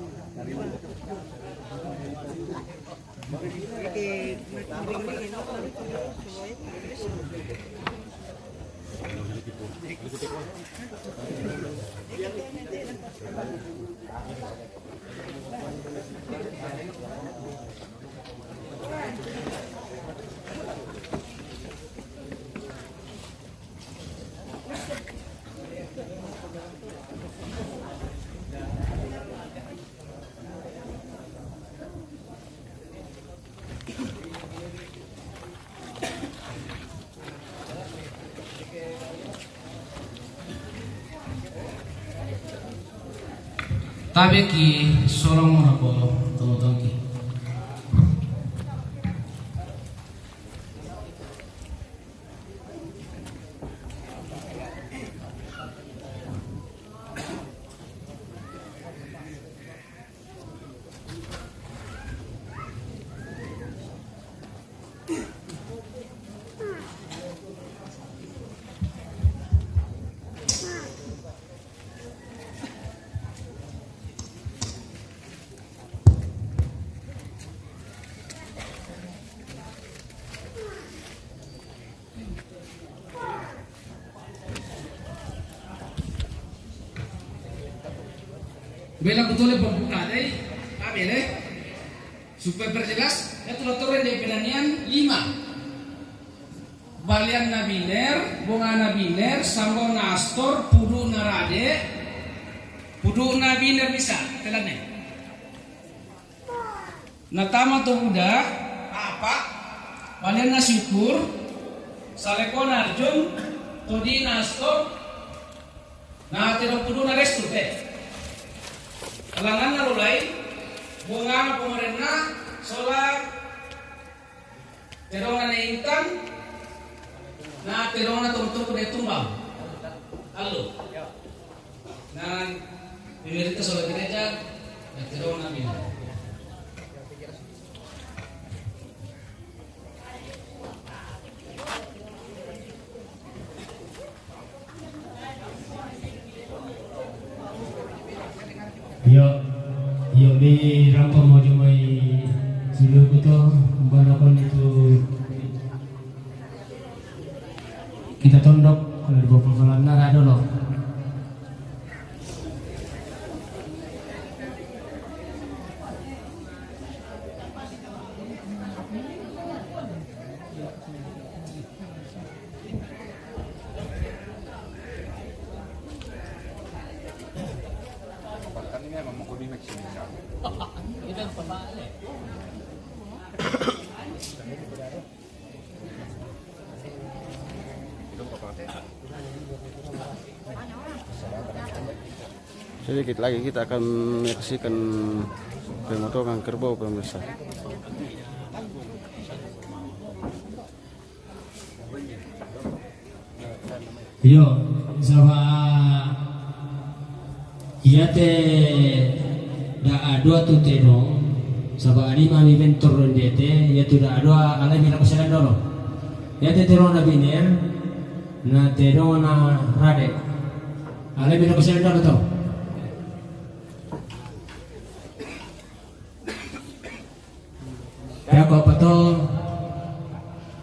Tabe ki sorong rapo to ki. Bela betul pembuka deh, abele supaya perjelas. Ya tulen dari penanian 5. Balian nabiner, bunga nabiner, sambong nastor, pudu narade, pudu nabiner bisa, telannya. Natama to udah apa? Balian nasyukur, saleko narjun, todi nastor, nah tidak pudu narestu deh. Kalangan nalulay, bunga pemerintah, solar, terong na intan, na terong na tungtung kuda tumbang. Halo. Na pemerintah solar gereja, na terong na bina. Yo di rampa mau jumai silu kuto barapan itu kita tondok kalau di bawah pelan ada loh. Bahkan ini memang mau di Meksiko. Itu pemale. Sedikit lagi kita akan menyaksikan pemotongan kerbau pemirsa. Yo sama iya te da adua tu teno saba ari mami bentor rondete ya tu da adua ala mina pasalan dolo ya te tero na biner na tero na rade ala mina pasalan dolo to ya ko pato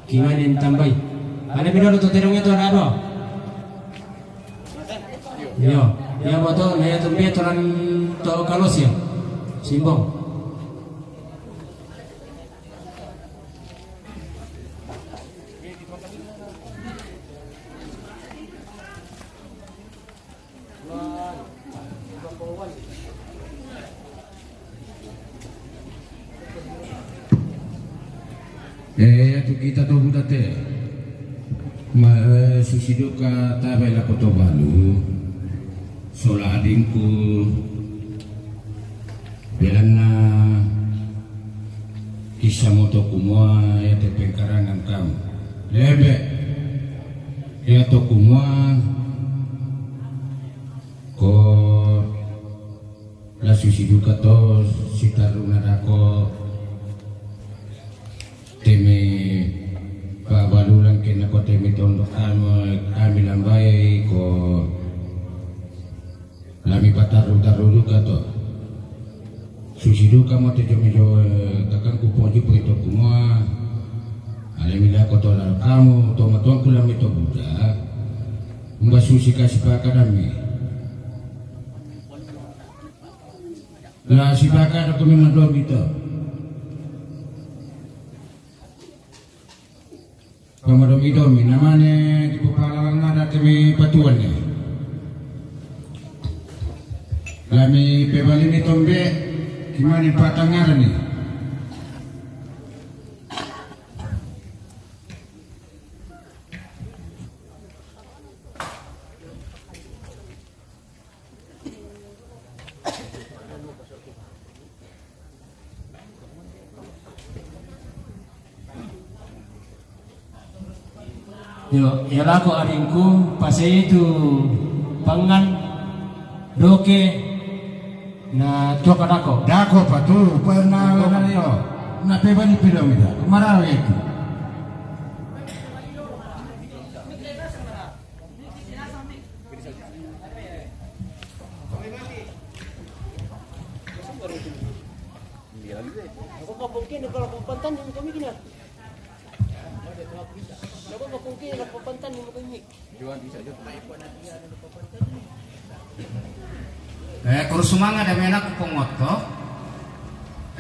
kimanin tambay ala mina to tero itu ada adua yo ya moto na ya tumbe toran to kalos ya simbong tu kita tu budak te susido ka tabay la koto balu sola adingku bilang na isa mo to kumua ya te pengkarangan kamu lebe ya to kumua ko la susiduka to sitaruna rako teme pabalulang kena ko teme tondo kami lambai ko lami pataru-taru ka to susiduka mo te jomejo kakang kupoji pito kumua alemila ko to kamu to matuang kulang ito buda umba susi kasih pakadami la si pakada kami madog ito pamadom idomi namanya di pepalalan nada kami patuannya lami pebalini tombe gimana patangaran nih Yo, ya lako aringku pas itu pangan doke na tuaka dako. dako patu pernah na yo na pebali pilom ida kumaraw itu Ako kapungkin, nagkalapapantan yung kami gina. Ako kapungkin, nagkalapapantan yung kami. Kurusumanga da mena ku pongoto.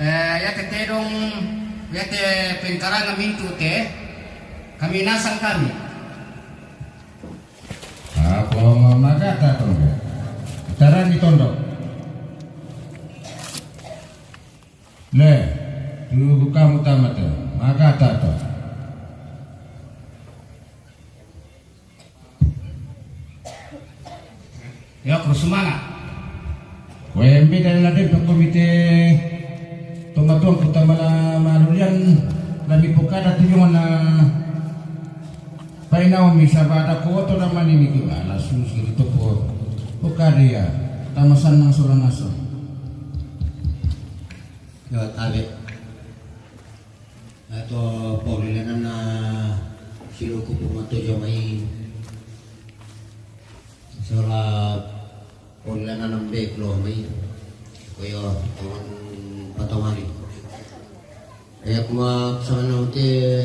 Ya tetedong ya te pengkarangan mintu te kami nasang kami. ako magata to taran ni tondo le tu kamu tamat magata to Ya kurusumanga. Wembe dari ladem ke komite tomatuang kutamala malulian lami pokada tujuan na painaw misabada ko to naman ini ko ala susi dito po pokada ya tamasan ng solanaso Yo tabe. Ato paulilanan na siluko pumato yo may sola paulilanan ng beklo may kuyo ang patawari. Kaya kuma sa nauti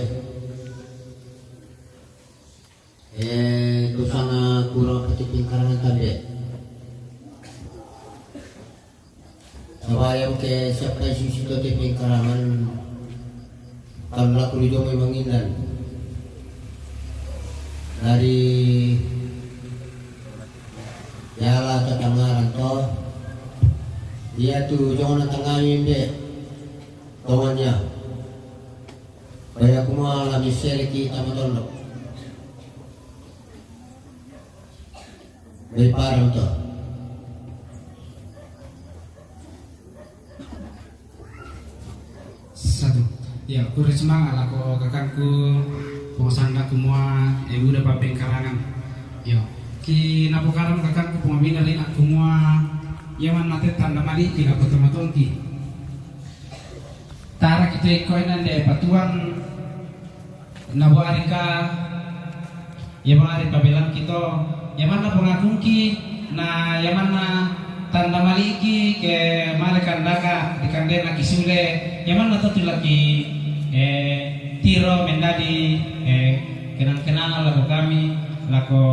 kusana kurang patiping karangan tabe. Sabayang ke siapa sisi to tiping karangan karena kulido may manginan dari yala tatangaran to dia tu jangan tangawin de tawannya kaya kuma la misere kita matolok may parang to Satu. Ya, aku semangat aku kakakku pengosanda kumua udah papeng karangan. Yo, ki napokaram kakakku pengamina rin aku mua yaman nate tanda mali kina potamaton ki. Tara kita ikoinan de patuan nabuarika yaman ari pabelan kita yaman na pengakung ki na yaman na tanda maliki ke malakan daka di kandena kisule yaman na tu lagi tiro mendadi kenang-kenang lagu kami lagu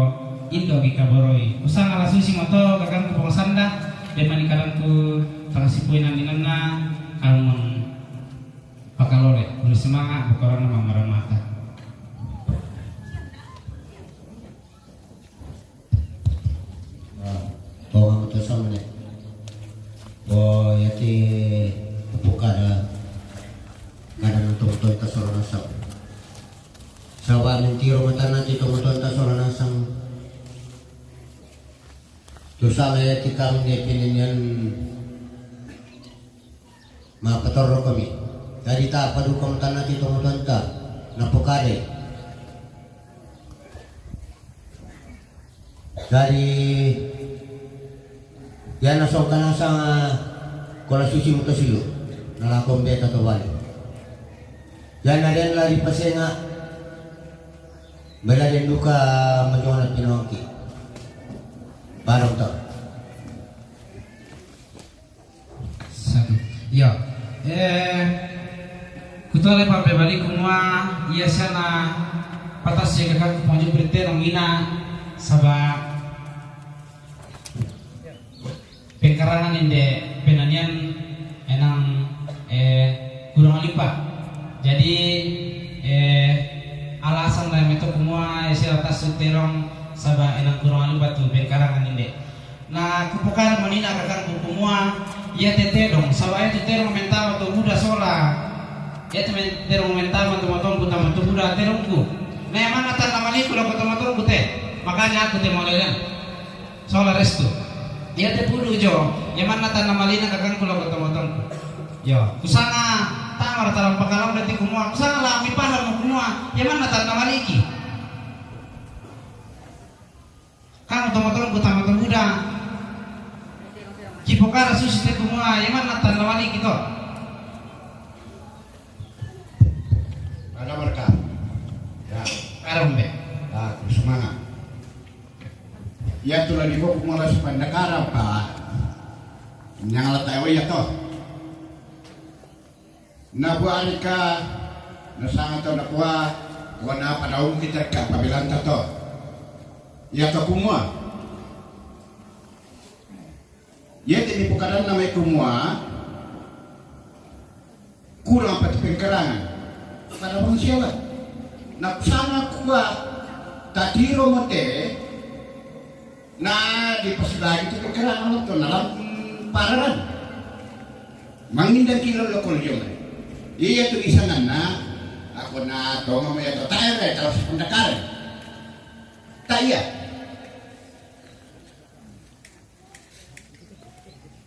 Indo ki kaboroi usang ala susi moto kakang ku pengosanda demani kalangku pangasipuin andinana kalmon pakalole ulu semangat bukaran nama maramata bawang to samne bo yati pukada kadang tonton ta sorona sa sawan tiro mata nanti tonton ta sorona sang tu sala yati kami ne pininian ma patorro kami Dari ta padukam tanah ti tomotonta napokade. Dari yana sokana sang kola suci mutasilu nalakom beta to bali. Yana den lari pasenga bela den duka menjolat pinongki. Barang to. Satu. Ya. Kutole pape balik kumwa iya sana patas ya kakak kuponjo berite nomina sabak pengkarangan inde penanian enang kurang lipat. Jadi alasan lah itu semua isi atas suterong sabak enang kurang lipat tuh pengkarangan inde. Nah kupukar manina kakak semua ya tete dong sabak itu terong mental atau muda sola ya terong mental matong-matong kutama tu muda terongku. Nah yang mana tan namali kalau kutama-matong kute makanya aku temu lagi sola restu. Ya te pudu jo, yaman na tanam malina kakang kulo ketemu. Yo, kusana tamar talam pakalam dati kumua, kusana lah mi pahal mo kumua, yaman na tanam maliki. Kang tomatong kutama muda. Kipokara susi te kumua, yaman na tanam maliki to. Ada mereka. Ya, Karam be. Semangat. Ya tulah di bawah kumala sepandakara pak. Yang letak ya toh. Nabu arika nasanga to nakwa wana padaum kita ka pabilan to. Ya to kumua. Ya tini bukaran namai kumua. Kurang pati pengkerangan. Pada manusia lah. Nak sana kuwa tadiro mote. Nah di persidangan itu kekerangan itu dalam pararan mangindang kilo lo koljo iya tuh isangan na aku na to mamaya to tayo kalau sependakar tak iya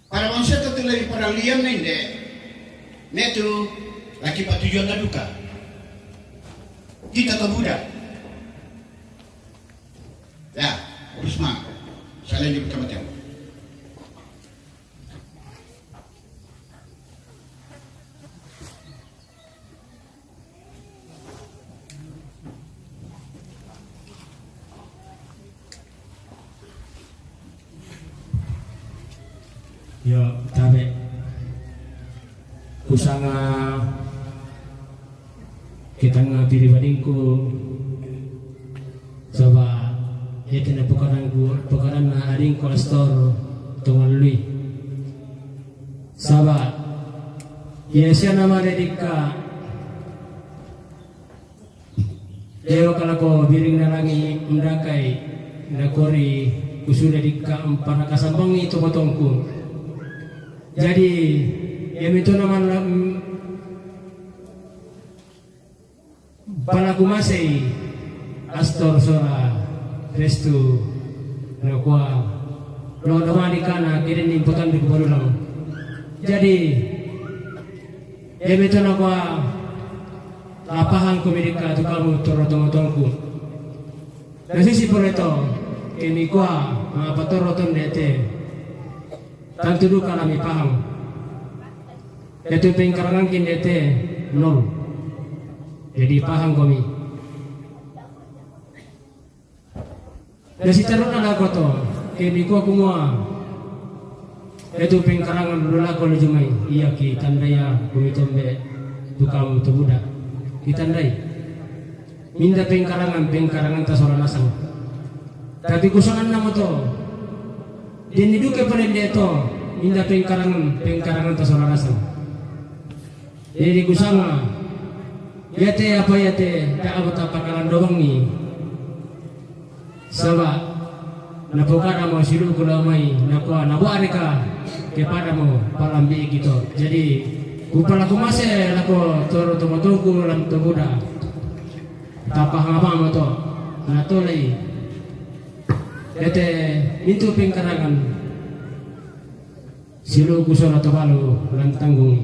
para manusia itu lebih pada liam nende netu lagi pak tujuan duka kita to budak ya Usman Saling di betul-betul. Yo, tabe. Kusanga kita ngapiri badingku coba itu na pekaran na ading kolesterol tungan lui sabat yesya nama dedika dewa kalako biring narangi mendakai nakori kusudah dika empana kasambangi itu potongku jadi yang itu nama palaku masih astor soa restu nakwa lo damani kana kini nimputan di kuburan jadi itu nakwa lapahan komedika tu kamu torotong-tongku nasi si poreto kini kwa apa toroton dete tantu duka kami paham itu pengkarangan kini dete nol jadi paham kami Nasi tarun ada koto, kini ku aku mua. Itu pengkarangan dulu lah kalau jemai, iya ki tandaya kumitombe tukam tebuda, kitandai. Minda pengkarangan tasoran asang. Tapi kusangan nama to, dini duke panen dia to, minda pengkarangan tasoran asang. Jadi kusanga, yate apa yate, tak apa pakalan doang ni. Sebab napukara mo silu kulamay nakwa nabuari ka kepada mo palambi gitu. Jadi kupala kumase nako toro tomotoku lam tomuda tapahang mo to natulay ete itu pengkarangan silu kusona tobalo lam tanggung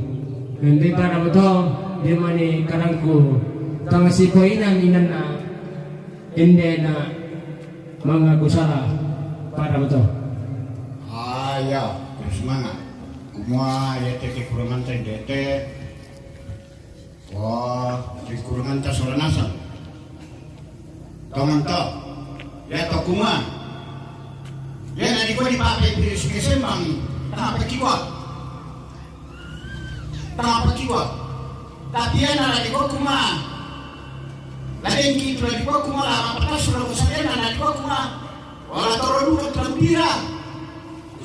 Hindi para mo to, di man ni karangku. Tang si poinan inan na hindi na mga kusala para mo to. Ayaw, semangat. Kumua ya te kurungan te dete. Wah, di kurungan ta soranasa. Taman to. Ya to kuma. Ya nari ko di pape di kesembang. Tak pakiwa. Tapi ya nari ko kuma. Lain kita nari ko kuma lah. Apa sudah kusaya nari ko kuma. Wala toro dulu terpira.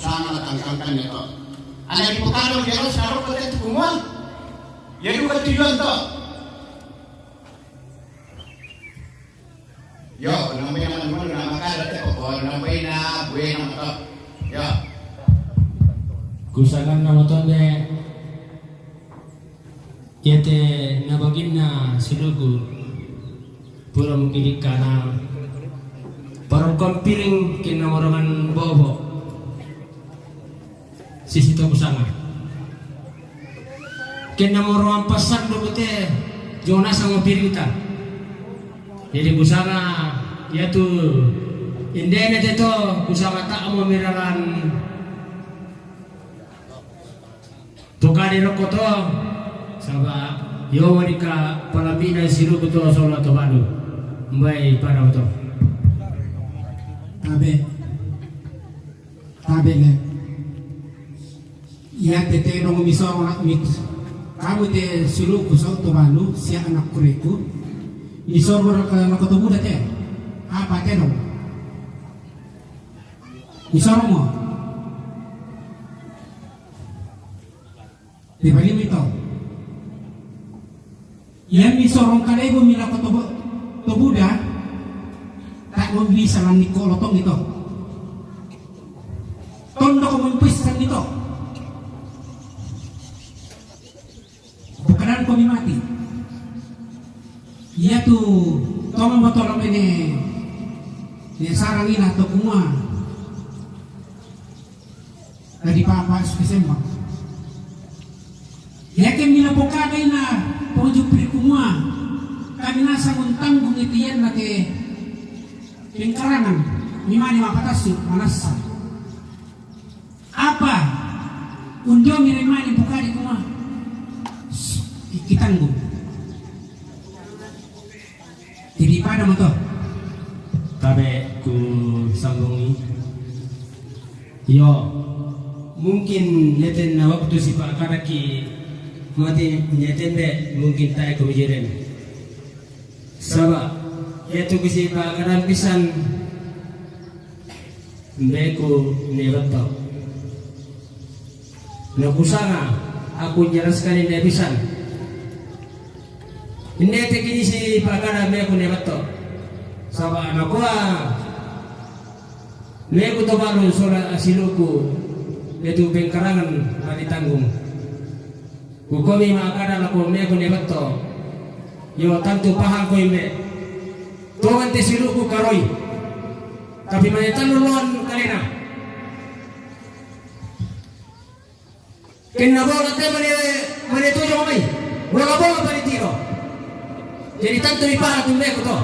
Sana tangkangkan itu. Ada di Pekaro jalan sekarang ke itu semua. Ya juga tujuan toh. Yo, namanya nama kada teh pokok namanya gue nama toh. Yo. Kusakan nama to de yete nabagin na silugu pura mungkin kana parang kampiring kinamorangan bobo sisi to kusanga kinamorangan pasan do bete Jonas sama pirita jadi kusanga yaitu indene teto kusanga tak mau miralan tukari rokoto sama yo mereka palabina siru betul solat baru mbay para betul tabe le ya tete no misoro nak mit kamu te siru kusau to balu si anak kureku misoro ka nakotobu date apa te no misoro mo di bali mito yan misorong kalebo mila ko to Buddha tak mo bisa lang ni kolotong ito tondo ko mempiskan ito bukanan ko mati iya tu tolong botol ini sarang ina to kumua dari papa spesembang yakin mila pokaday na pangjupi kumua kami nasa tanggung itiyan na ke pingkarangan mimani mapatasu manasa apa unjo mirimani pokaday kumua ikitanggung jadi pada mo to tabe ku sambungi yo mungkin neten na waktu si Pak Karaki mati neten de mungkin tayo kumijirin saba yaitu si Pak Karan pisan mbeku nebato nakusanga aku jelaskan ini pisan ini tekini si Pak Karan mbeku nebato saba anakua mbeku to baru sola asiluku itu pengkarangan mati tanggung hukomi makada lako meko nebato yo tantu pahang ko imbe tongan te siluku karoi tapi manetan lulon kalena kenna bola te mane tujo mai bola bani tiro jadi tantu ipara tu meko to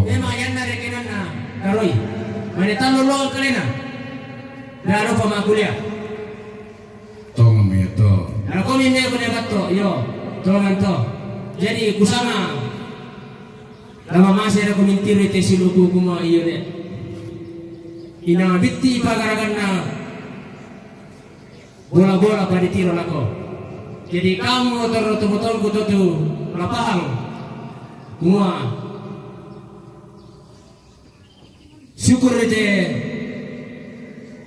memang yan na rekenan na karoi manetan lulon kalena laro pa makulia Tong me to. Ano ko mi ko nebato yo tongan to jadi kusanga lama masih ko mintiru ite siluku kuma iyo de ina bitti pagaragan na bola-bola pa ditiro lako jadi kamu betul ku tu lapang semua syukur ite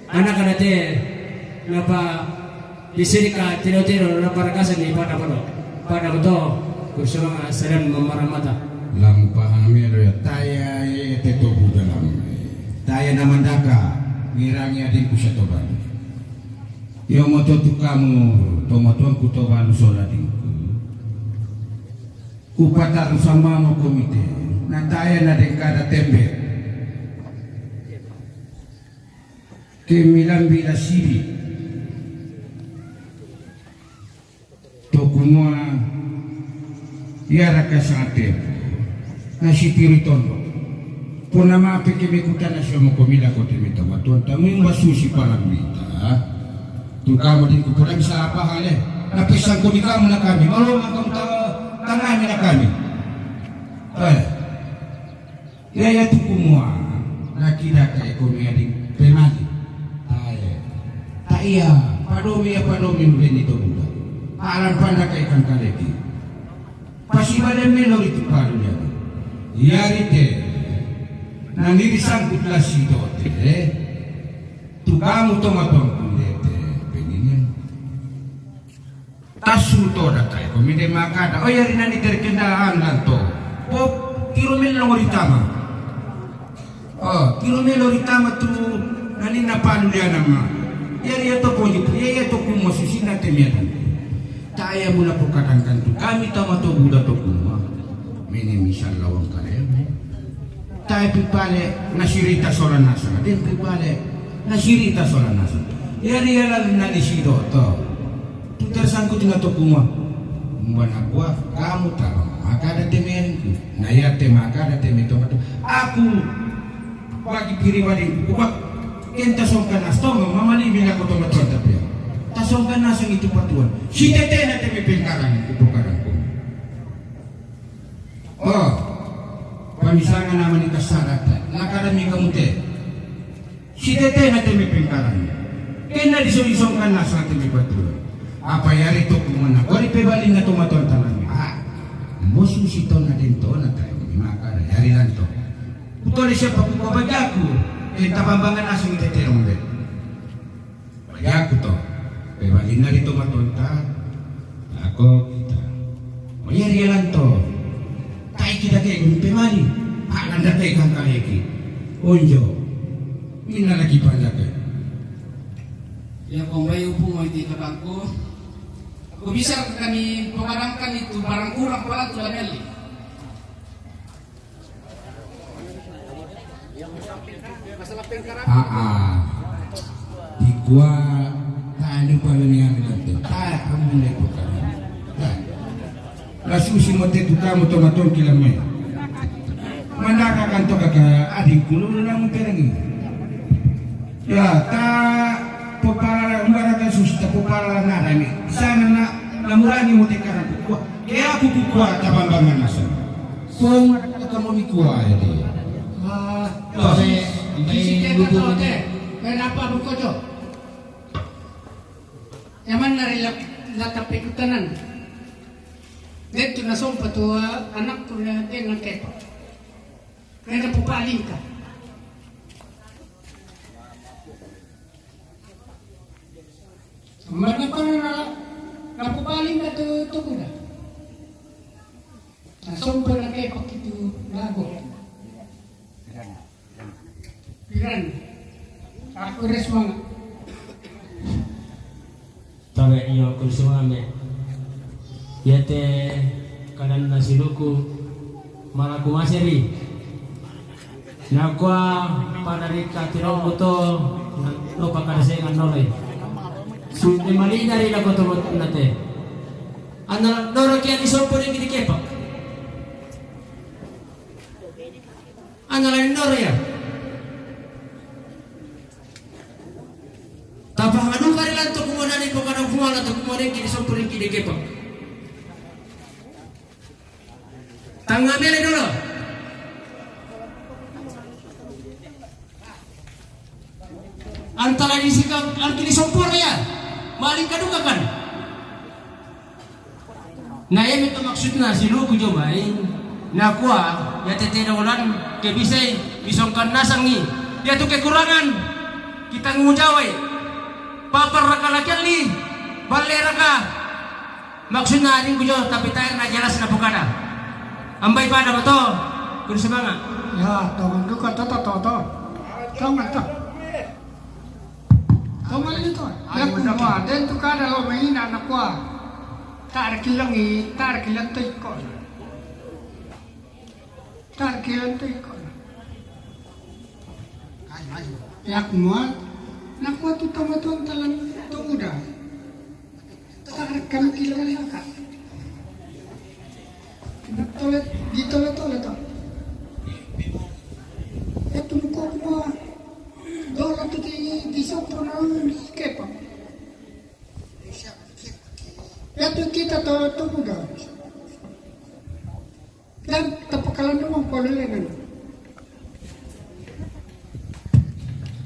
anak-anak te napa di sini ka tiro-tiro na parakasan ni pada betul kurang sedang memarah mata Lam pahami lo ya taya te to dalam taya namandaka ngirangi adinku satoban yo moto tu kamu tomoton ku to balu soladinku ku patar sama mo komite na taya na dengkada tembe ke milan bila siri kumua iara kasate na sipiritondo puna mapike mikuta na siya mo komila ko timita matuan taming masusi parang mita tu kamu din ko pula bisa apa hale napisan ko di kamu na kami malo makam tangami na kami ya tu kumua nakida kay komia din pemali iya padomi benito buda alam panda kay kan kaleki pasibale melo itu paru ya yarite nangiri sangkut lasi dote tu kamu tomatong kundete peninen tasu to datai komide makada oh yari nani terkendahan lanto pop kirumel loritama kirumel loritama tu nani napalu dia nama yari ato ponjit yari ato kumo susina temiatan taya mula po kadangkan tu kami tama to buda to kumo mini misal lawang kare taya pipale nasirita soran nasa din pipale nasirita soran nasa yari yala nani sido to tu tersangkut na to kumo mbana gua kamu tama makada temian ku naya makada temito aku bagi pribadi ku Kenta songkan astong mamali bila ko tomaton tapi tasongkan nasang itu patuan si tete na temi pengkarang itu karang ko pamisangan naman ni kasaratan nakadami kamute si tete na temi pengkarang kena disong-isongkan nasang temi patuan apa yari to kumana ori pebalin na tomaton tanang musuh sito na dento na tayo makada yari lanto putol siya pagkabagaku tabambangan asing iteterong din. Kaya ko to. Kaya balin na rito matonta. Ako kita. Mayari lang to. Tayo kita kayo kung pemali. Pakanda kayo kang kaleki. Onjo. Minalaki pa na kayo. Ya kung bayo po mo iti kabangko. Kung bisa kami pamarangkan itu barang kurang pala ito lameli. Di gua tadi palingan itu tak kamu lepo kan lasusi mote tu kamu tomaton kilame mandaka kan to kaka adik kulo lang perangi ya ta popara umbara kan susta popara na dami sana na lamurani mote karang ku kaya aku kuwa tabambangan nasa pong kamu mikua ya dia Isi kata teh, kenapa bukojo? Yaman nari latapi kutanan. Dito na sompa tu anak ko na dengan kepa. Kaya pupaling ka. Mana pa na pupaling ka tu kuda. Na sompa na kepa kitu lago. Piran, aku resmang. Tawe iyo kulsumame. Yate kanan nasiluku malaku maseri. Nakwa panarika tirong to lupa kadasengan nolay. Sunde malina rin ako tumot nate. Ana noro kian isompo rin kinikepak. Ana lain noro ya. Tapang anu karilan to kumonani ko kanang kumala to kumoning kini sompo rin kinikepak. Tangamele dulu. Antara isi kang kini sompor ya. Maling kaduga kan. Nah ya itu maksudnya si lu kujobain. Nah kuah ya teteh ulan ke bisai bisongkan nasangi. Ya tuh kekurangan kita ngujawai. Papar raka laki balik raka. Maksudnya ini kujo tapi tayo na jelas na bukada. Ambay pada ba to? Kuno semangat. Ya, tawag ko to. Tawag to. Tawag nito. Ya kumwa, den to kada lo mahina na kwa. Tar kilang to ko. Tar kilang to ko. Ya kumwa, nakwa to tamatong talang to uda. Tar kami kailangan naka. Ditolet to. Ito ko mo dola to di sopro na kepa. Ito kita to muda. Dan tapakalan mo ko lelenan.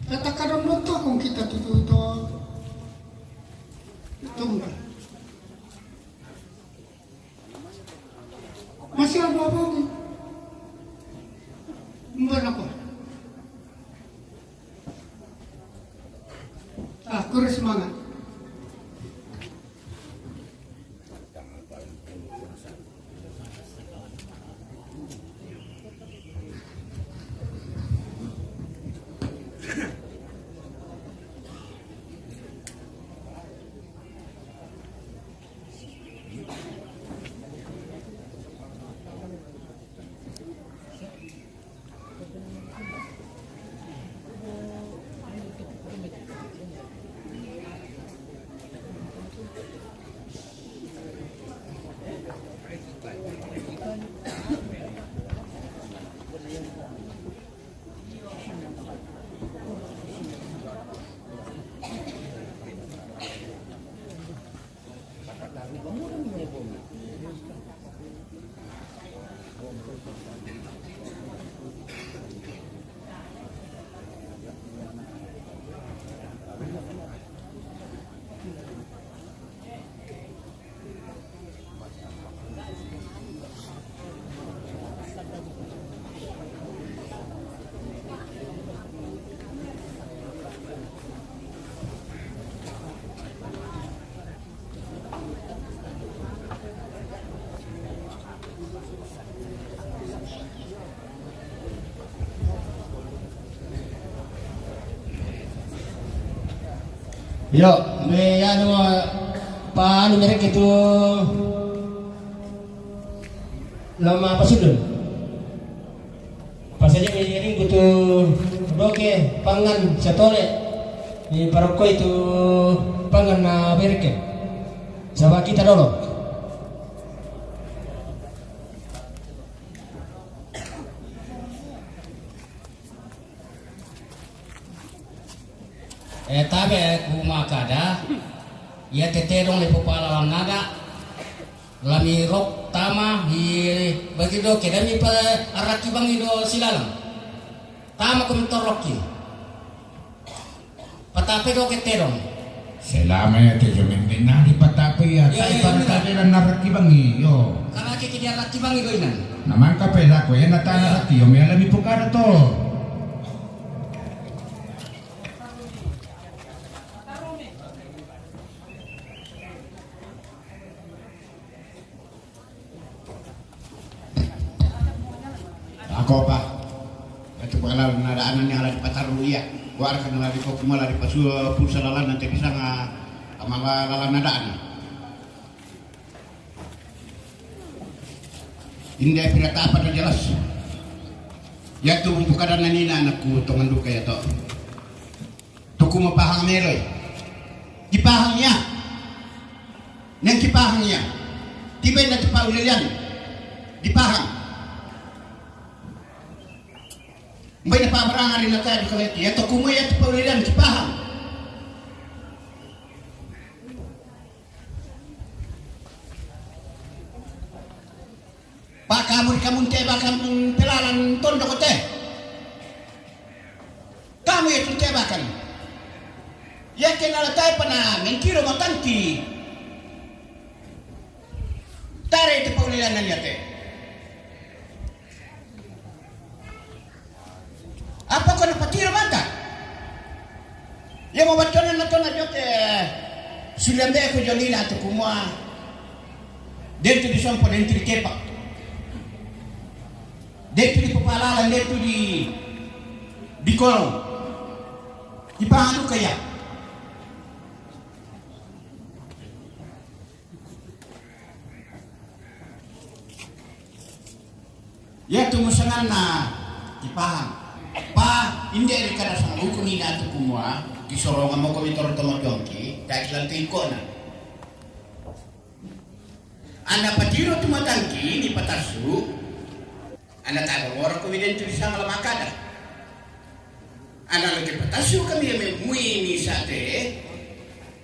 Natakaram mo to kung kita to muda. Masih apa ni? Mbak apa? Kurang semangat. Yo, me ano paano mereka itu lama pasulun. Pas aja mengiring itu doke pangan satole. Ni paroko itu pangan na mereka. Sama kita dulu. Tabe kumakada ya teterong le popala nada lami rok tama hi bagido kedami pa araki bangido silalang tama kumtoroki patape do keterong Selama ya tejo mende nadi patape ya tai para kaderan naraki bangi yo karena ke dia araki bangido inan naman ka pela ko ya natana raki yo me alami pokada to. Ako pa ito pagkalala na daanan niya ala di pataruya war ka na di ko kumala di pasu pulsa lalan nanti bisa nga amala lalan na daan hindi ay pirata pa na jelas ya tu pukada na nina anakku tongan duka ya to tuku mapahang meloy kipahang niya nang kipahang niya tibay na tipa ulilian dipahang mbay na pabarangan rin na tayo di kaleti. Ito kumaya ito pa ulilan, kipahang. Pakamuri kamunte bakang pelalan tondo ko te. Kamu itu tebakan. Yakin ala tayo pa na mentiro matanti. Tare ito pa ulilan na niya te. Apa kau nak patira mata? Yang mau baca na jote sulambe ko jolina to kumwa dentro di sompo dentro di kepa dentro di popalala dentro di kolong di pahanu kaya ya tumusangan na ipahang pa hindi rin ka na sa kukunin natin kumuha kisorongan mo kami toro tomadonki kahit lang tingko na Anak patiro tumatangki ni patasu. Anak tahu orang kemudian itu bisa malam makada. Anak lagi patasu kami yang mui ni sate.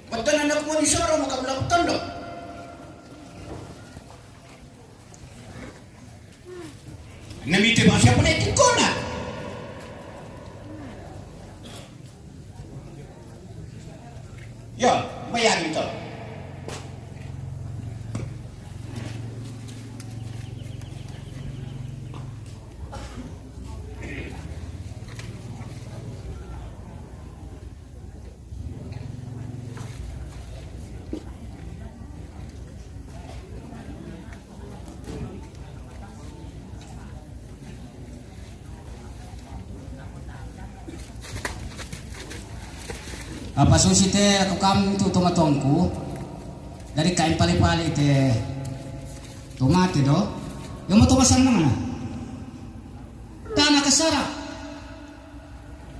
Betul anak mau disoro muka belakang tondok. Nami itu bahasa apa itu kona? Ya, bayar itu. Apa susi te ako kam tu tomatongku dari kain pali-pali te tomate do yung mo tomasan naman na tana kasara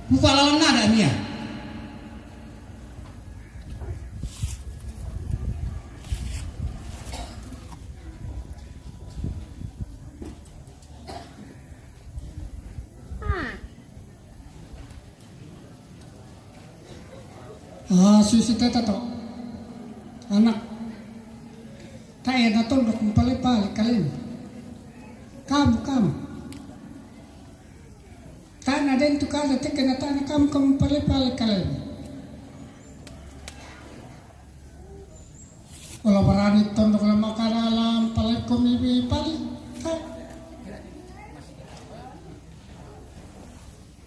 mupalawan nada niya susi teta to anak tayo na tundok kung pali-pali kalin kamu tana din to kada teka na tana kamu pali-pali kalin wala marami tundok lang makaralam pali kumibi pali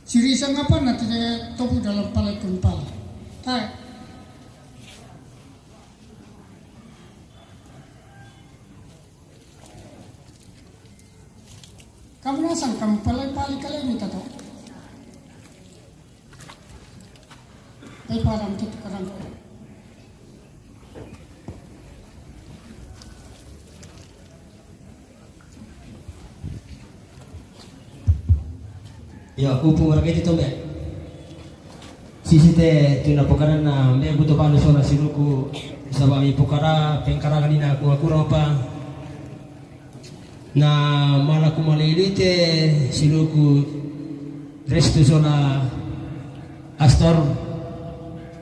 sirisa nga pa natin tubo dalam pali kumpali tayo kamu nasang kamu pali kalian itu toh? Parang kita parang. Ya, upo mereka itu be. Sisi te tuna pokaran na me buto pano sona sinuku sabami pokara pengkarangan ina aku ropa. Na malaku malilite siluku restu sola astor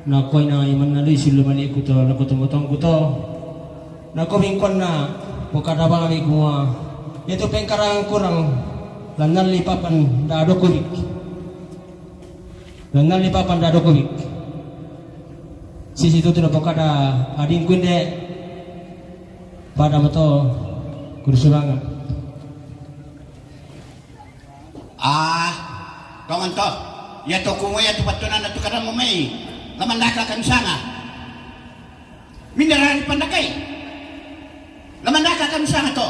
na koy na iman na silu mali kuto na kutumutong kuto na komingkon na pokada balami kuwa ito pengkarang kurang lanal lipapan dado kubik sisi itu na pokada ading kunde pada mato kursulangan. Kawan to, ya to kumo ya to patunan na to kadang mamay, laman nakakan sana. Mineral pandakay, laman nakakan sana to.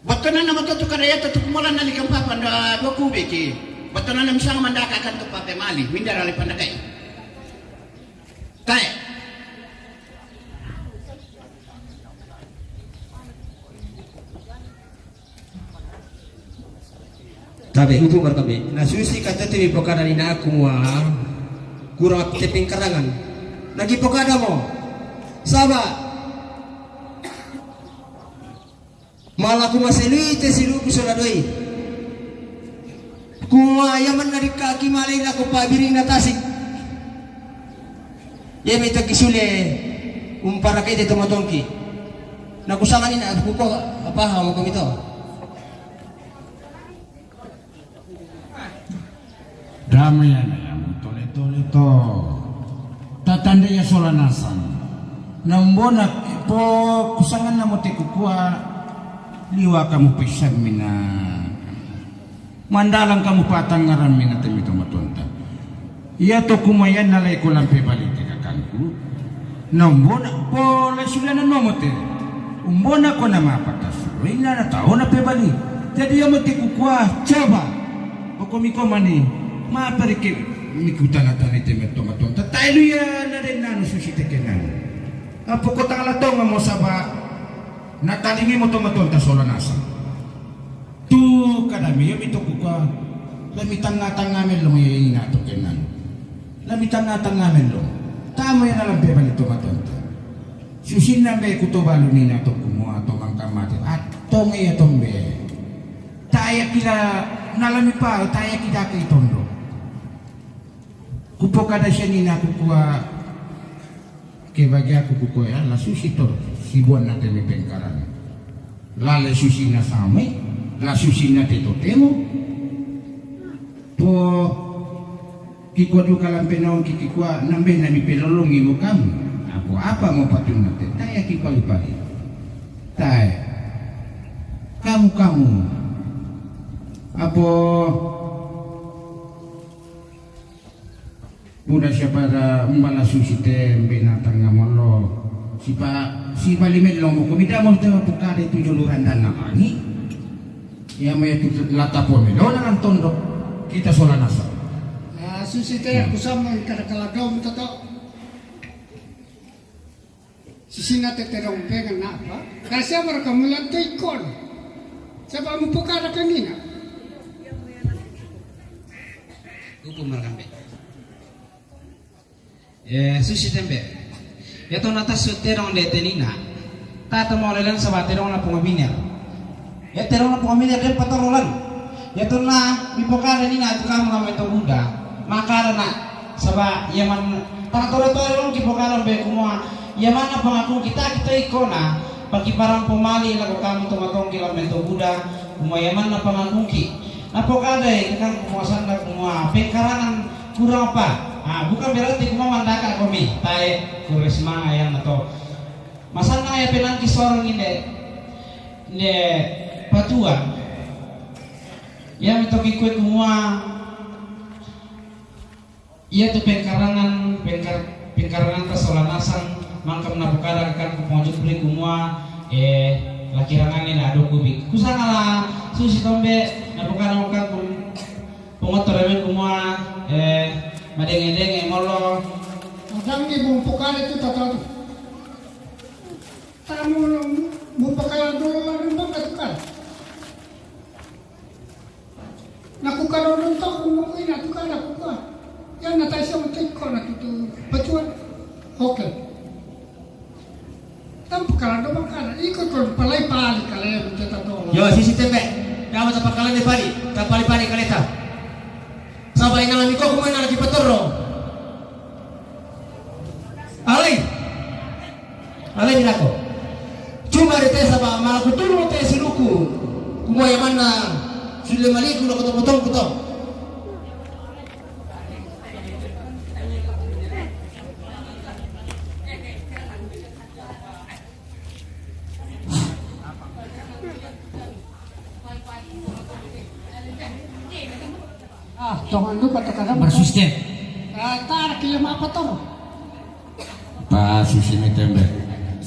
Patunan na mato to kadaya to kumulan na likang papan da 2 kubik. Patunan na misang mandakakan to papemali, mineral pandakay. Tay. Tabe upo markabe na susi kata timi pokada ni na aku wa kurang teping karangan lagi pokada mo saba malaku maselite siluku soladoi kuwa yaman na kaki malay la ko pabiring na tasik yemi to kisule para kay dito matongki nakusangan ni na aku ko apa mo komito. Damai ayam tole to tatanda ya solanasan nambona po kusangan na mo tikukua liwa kamu pisag mina mandalang kamu patangaran mina temito matonta iya to kumayan nalay ko lang pebalite kakangku nambona po lasula na nomote umbona ko na mapatas ina na tao na pebali jadi ya mo tikukua coba okomiko mani maparikil mikutan atan ite meto matonta tayo ya na rin nano susite kenan apo ko tangalatong mo saba nakalingi mo to matonta sola nasa tu kadami yo mito ko ka lamitang ngatang ngamen lumayo ina to kenan Lami tanga-tanga melo. Tama yan alam pe balik tumatonta. Susin na be kutobalu ni na to kumua to mangkamati. Atong iya tombe. Taya kila nalami pa taya kita kay tondo. Kupo kada siya ni na kukua ke bagi aku kukua ya la susi to sibuan na teme pengkaran. La le susi na same, la susi na te totemo. Po kikwa du kalam penaon kikwa nambe na mi pelolongi mo kamu. Aku apa mau patung nate? Taya kipali-pali. Taya. Kamu. Apa Buda siapa ada mbala susi tembe natang ngamolo si balimet lomo komida mo te pukade tu joluran dana ani ya may tu lata po melo nang tondo kita sola nasa Susi teh kusama kada-kalagaw mo to. Sisina teh terong pengen apa? Kasi mereka melantai ikon. Siapa mo pukada kanina? Hukum merkambe. Susi tembe. Ya to nata suterong de tenina. Tata mo lelan sa terong na pumabiner. Ya terong na pumabiner den patorolan. Ya to na mipokada ni na tukang na meto buda. Makara na saba yaman toro-toro ki pokalan be kumua. Yaman na pangakong kita ikona bagi parang pemali lagu kamu tumatong kilamento buda. Umayaman na pangakong ki. Napokada kakang kumuasan na kumua. Pengkarangan kurang apa? Bukan berarti kuma mandaka kami tae kurisma ayam atau masana ya penan kisorong ini ne patua ya metoki kue kumua ia tu pengkarangan kasolanasan mangkam napukada akan kuponjok beli kumua lakirangan ini ado kubi kusangala susi tombe napukada makan pengotor emen kumua madenge-denge ngolo Madang ni bumpukal itu tata. Tamu bumpukal dulu lalu bumpukal. Naku kalau nonton mungkin aku kan aku kan. Yang natai sama tekor nak itu pacuan. Oke. Tampukal ada makan. Ikut kon palai pali kalian mencetak dolar. Yo sisi tempe. Kamu tempat kalian di pali. Kapali-pali kalian. Sabay naman ko kumain na lagi patoro. Alay nila ko. Cuma rite sabah malah kutulong tayo siluku. Kumayaman na sila mali ko na kutong-kutong kuto. Jangan lupa tekan bersistem. Tarik yang apa toh? Pa susi mi tembe.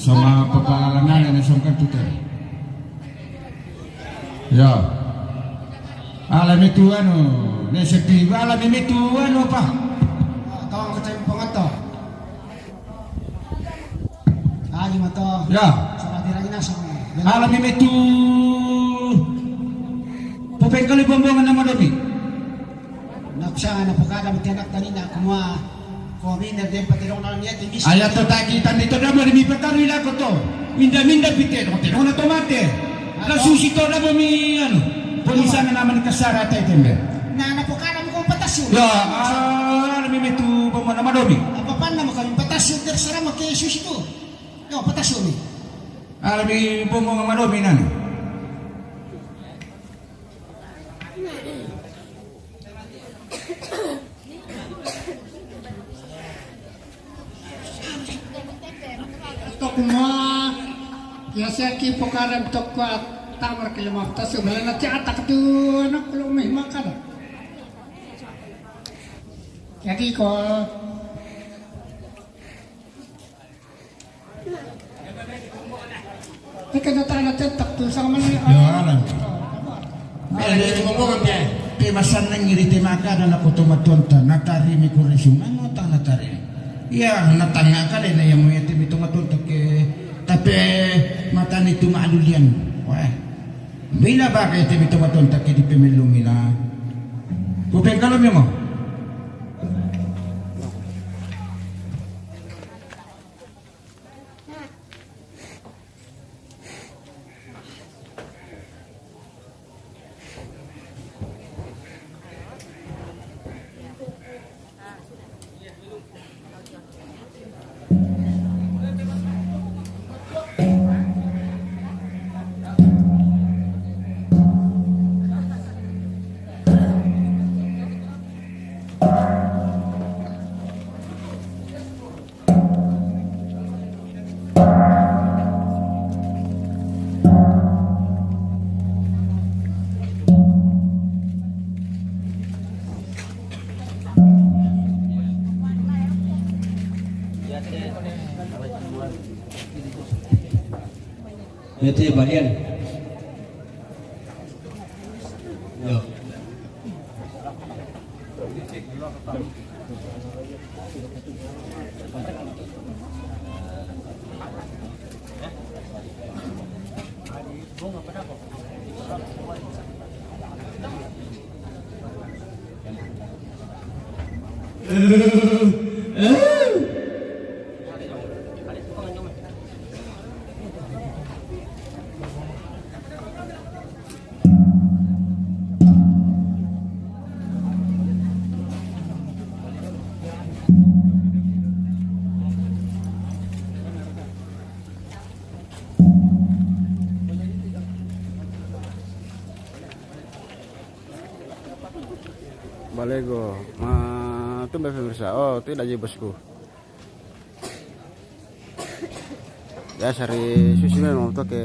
Sama pepalalangan na songkan tuter. Ya. Alam itu ne sekti alam itu pa. Tawang kecil pengato. Aji mato. Ya. Sama tiragi nasa. Alam itu popengkali bombongan nama dobi. Naksa na pagkada matianak kanina kumwa kominer din patirong na niya timis. Ayat to takitan dito na mo mi pagkano ila ko to. Minda pite no tino na tomate. La susi to na mo mi polisa na naman kasara tay tembe. Na pagkada mo kong patasyon. Ya, mi metu bomo na madomi. Apa pan na mo kami patasyon der sara mo kay susi to. Yo patasyon ni. Mi bomo nga madomi nani. Kumwa biasa ki pokaran tokwa tamar kilometer sebelah nanti atak tu anak belum makan. Jadi kok Ika na tayo natetak tu sama ni. Ya alam. Ele ngomong dia. Pemasan nang ngiriti maka dan aku tumatonta natari mi kurisum ano ta natari. Ya natanga ka na yang mo yati mi tumatonta ke tapi mata ni tumaadulian. Wah. Bila ba kay ti mi tumatonta ke di pemelumina. Kupeng kalom mo. Itu ya Balian. Yo. Balego, itu pemirsa. Oh, tidak aja bosku. Ya sari susi memang untuk ke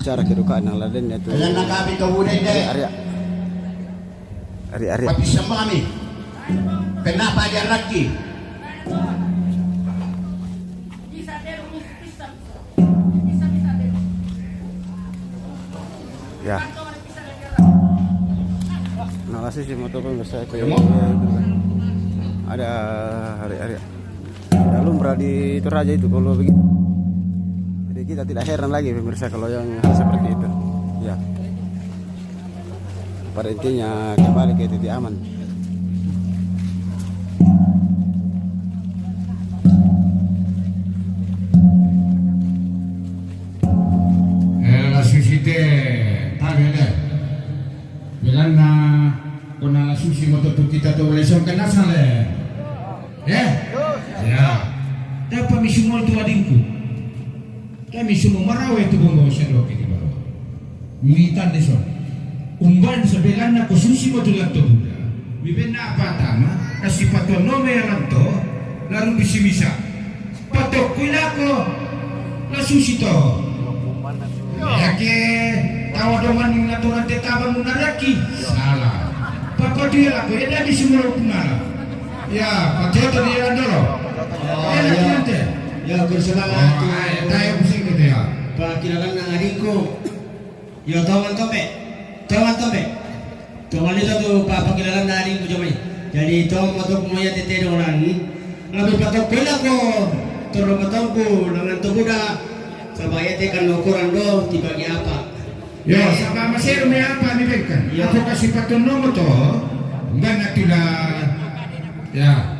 acara kedukaan yang lain itu. Kailan kami kawunin deh. Ari. Papisang mo kami. Kenapa dia lagi? Ya. Nah, kasih sih motor pemirsa itu. Ada hari-hari. Ya lumrah di Toraja itu kalau begitu. Jadi kita tidak heran lagi pemirsa kalau yang hal seperti itu. Ya. Pada intinya kembali ke titik aman. La susite tagele. Bilang na kuna la susi moto tu kita tu boleh sok kena sale. Ya. Dapat misumol tu adingku. Kami semua marawe tu bongo sendo kita baru. Mitan deson. Umban sebelah na kususi moto latto buda. Bibena apa tama? Kasih pato nome latto lalu bisi bisa. Patok kulako la susi to. Ya ke tawa doman yung naturan tetaba mo naraki. Salah. Papa dia lah, dia dah disimula punala. Ya, pato dia andalo. Ya bersemangat tu. Tayo pusing gitu ya. Pakilalan ng adingko. Yo tongan tope. Tongan itu tu papakilalan ng adingko jomay. Jadi tong matok mo ya tetedoran. Labi patok pila ko. Turun matangku dengan tubuda. Sabaya tekan ukuran do dibagi apa? Yo, sama masero may apa ni Bekan? Ako kasi patunong mo to. Enggak natila. Ya.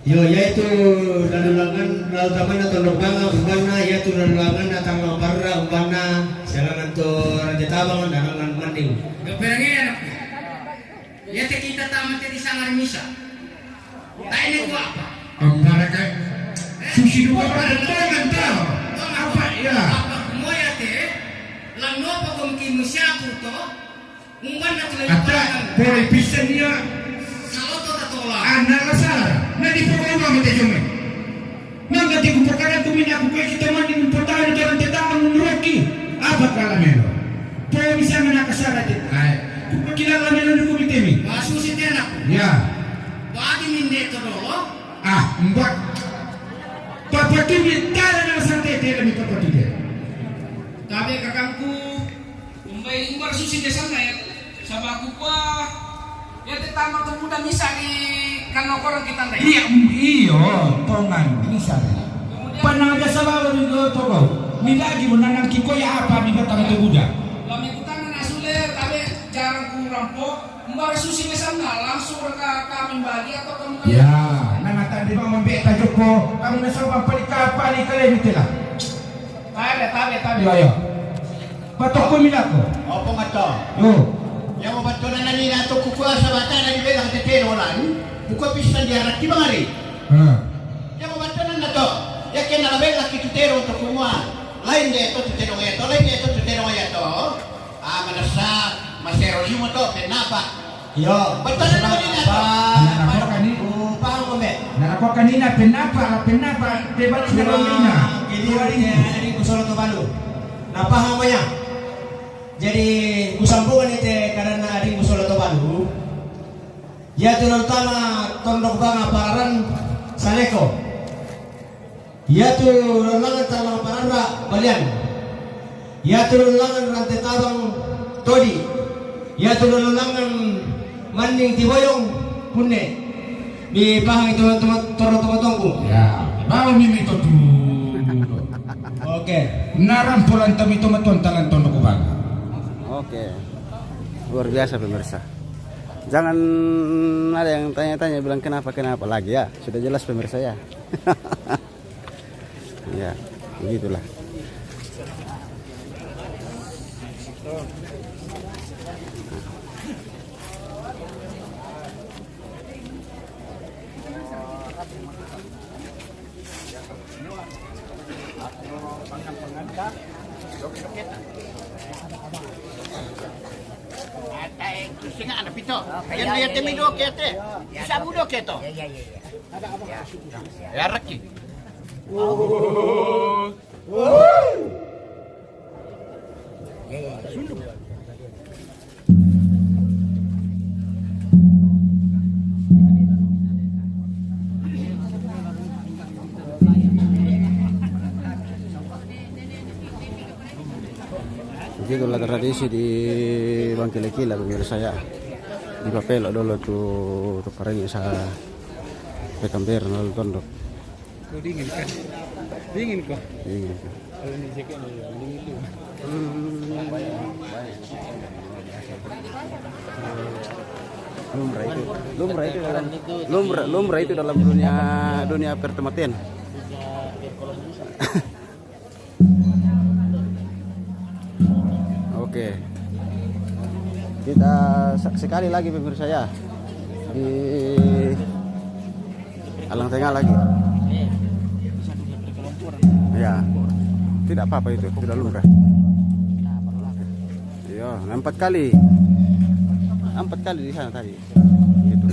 Yo yaitu lalulangan lautaman atau lubanga umbana yaitu lalulangan datang loparra umbana salangan to rajatabang darangan manding. Keperangin aku. Ya kita tamat di sangar misa. Tak ini gua apa? Ambara kay susi dua pada tangan tao. Apa ya? Apa semua ya teh? Lang no pa kung kimusya ko to. Umban na tuloy Ata, boleh bisa niya. Saloto na tola. Anak kasar. Nadi po kayo mga matajume. Nangati ko perkara kumina ko kayo kita mandi mempertahankan dalam tetapan menurutki. Apa kalamelo? Pwede bisa menakasara dito. Ay, kung kilala nila ng kumitimi. Masusi tiyan ako. Ya. Bagi minde to dolo. Mbak. Papatumi tala na santai tela mi papatumi. Tabi kakangku. Umbay umbar susi desan na ya. Sabaku pa. Ya tetama to muda misa di kanokoran kita na. Iyo, tongan bisa. Panaga sa bawah nito to ko. Milagi mo nanang kikoya apa mi batang to buda. Lami kutana na suler tabi jarang kurang po. Umbar susi desan na langsung ke kami bagi atau kamu. Ya, nangatan di bang membeta joko. Kamu nasoba palikapali kalian ito lah. Tabi. Ayo. Patok ko minako. Opo nga to? Oh. Yang obat ko na nanina to kukuha sa bata na di belang tetero lan. Buka pisan diarak di bangari. Yang obat ko na to. Ya kaya nalabel laki tetero to kumuha. Lain dia to tetero ngayon to. Manasa masero limo to. Kenapa? Yo. Betul na naman nila to. Nanako kanina. Paano ko be? Nanako kanina. Penapa. Debat sa kanina. Ini kusolo to balu. Napaham mo yan? Jadi usambungan ite karena ading kusolo to balu. Ya tulong tama tondok banga paran saleko. Ya tu lalangan talang parara balian. Ya tu lalangan rantai tabang todi. Ya tu lalangan manding tiboyong punne. Di pahang itu teman-teman tongku. Ya, bawa mimi to tu. Oke. Naram polan tami to matuan talan tondo ko bang. Oke, luar biasa pemirsa. Jangan ada yang tanya-tanya bilang kenapa lagi ya. Sudah jelas pemirsa ya. Ya, begitulah. Singa anak pito. Yang lihat temi do kete. Bisa budo keto. Ya reki. Begitulah tradisi di Bangkilekila pemirsa ya. Di papel dulu tuh karenya sa pekamber nol tondok. Dingin kan? Dingin kok. Dingin. Kalau ini sih kan dingin itu. Lumrah itu dalam dunia pertematian. Oke, kita sekali lagi pemirsa ya di Alang Tengah lagi. Ya, tidak apa-apa itu, sudah lumrah. Iya, 4 kali di sana tadi. Gitu.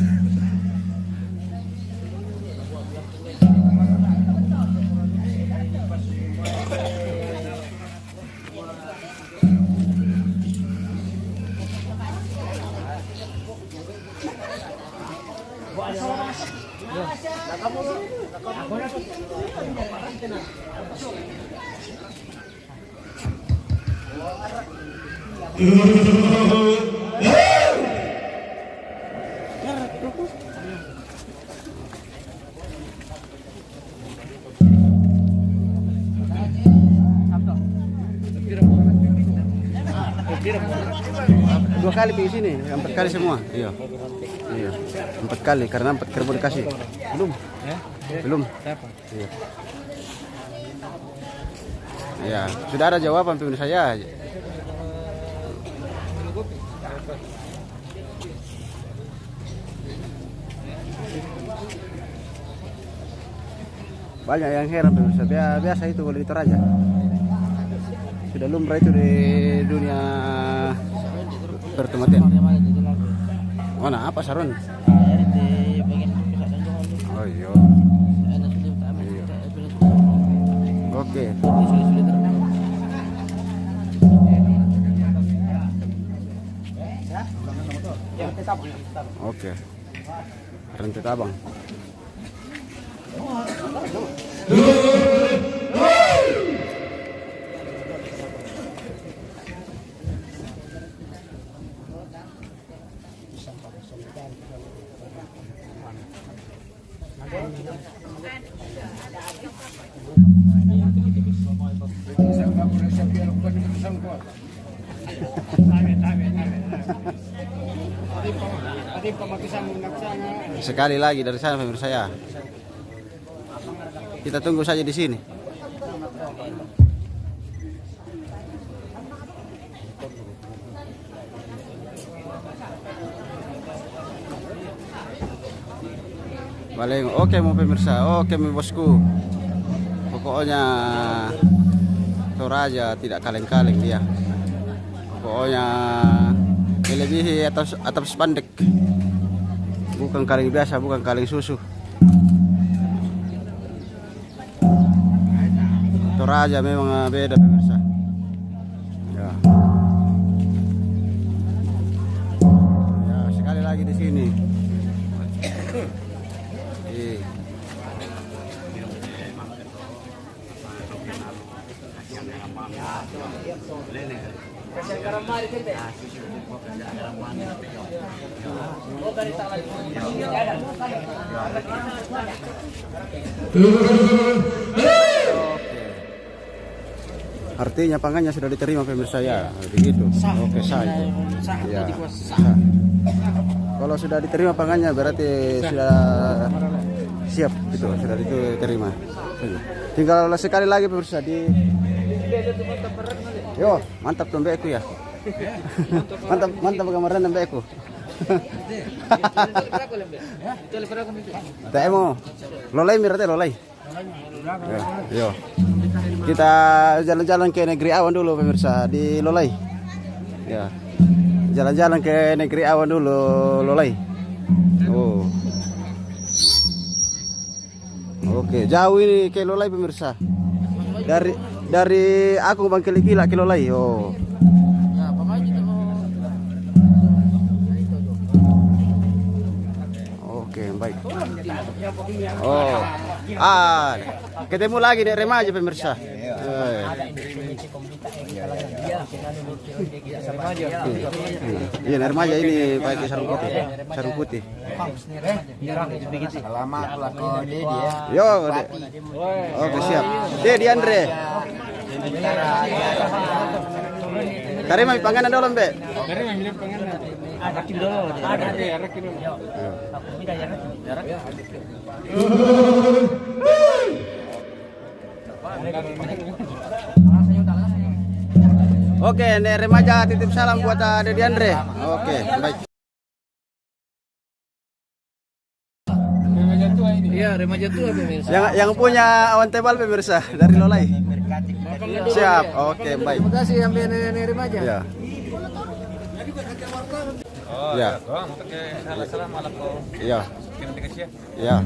Dua kali di sini, 4 kali semua. Iya. Iya. 4 kali karena 4 kerbau dikasih. Belum. Iya. Ya, sudah ada jawaban pemirsa saya. Banyak yang heran pemirsa. Biasa itu kalau di Toraja. Sudah lumrah itu di dunia pertematian. Mana apa Sarun? Oh iya. Oke. Oke. Rentet abang. Sekali lagi dari sana pemirsa ya. Kita tunggu saja di sini. Paling oke mau pemirsa, oke mau bosku. Pokoknya Toraja tidak kaleng-kaleng dia. Pokoknya melebihi atap spandek. Bukan kaleng biasa, bukan kaleng susu. Toraja memang beda pemirsa. Ya. Ya, sekali lagi di sini. Artinya pangannya sudah diterima pemirsa ya, begitu. Oke, sah itu. Ya, sah. Kalau sudah diterima pangannya berarti sudah siap gitu, sudah diterima. Tinggal sekali lagi pemirsa di. Yo, mantap tuh mbekku ya. mantap gambaran mbekku. Temo. Lolai mirate lolai. Yo. Kita jalan-jalan ke negeri awan dulu pemirsa di Lolai. Ya. Jalan-jalan ke negeri awan dulu Lolai. Oh. Oke, jauh ini ke Lolai pemirsa. Dari aku Bangkelikila ke Lolai. Oh. Oke, baik. Oh. Ketemu lagi di remaja pemirsa. Iya, remaja ini pakai sarung putih. Sarung putih. Selamat ulang dia. Yo, oke siap. Di Andre. Karima panganan dulu, Mbak. Karima milih panganan. Rakin dulu. Rakin dulu. Oke, remaja titip salam buat Dedi Andre. Oke, baik. Remaja tua ini. Iya, remaja tua pemirsa. Yang punya awan tebal pemirsa dari Lolai. Siap. Oke, baik. Terima kasih yang remaja. Ya. Oh, ya. Assalamualaikum. Ya. Ya.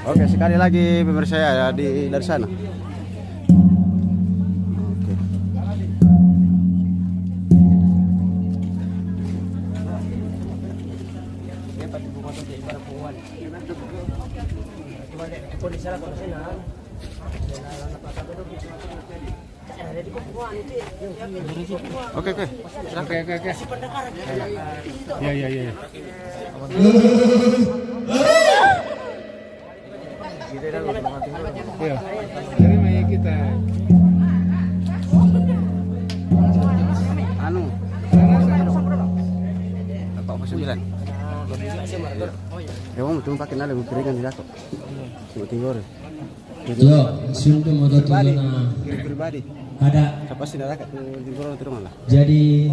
Oke, sekali lagi pemirsa ya dari sana. Oke. Oke. Ya. Iya. Terima ya kita. Anu. Bapak ke 9. Ya, mau cuma pakai nada keringan di dato. Cuma tinggal. Yo, sudah mau na Pribadi. ada. Siapa sih nada di rumah lah. Jadi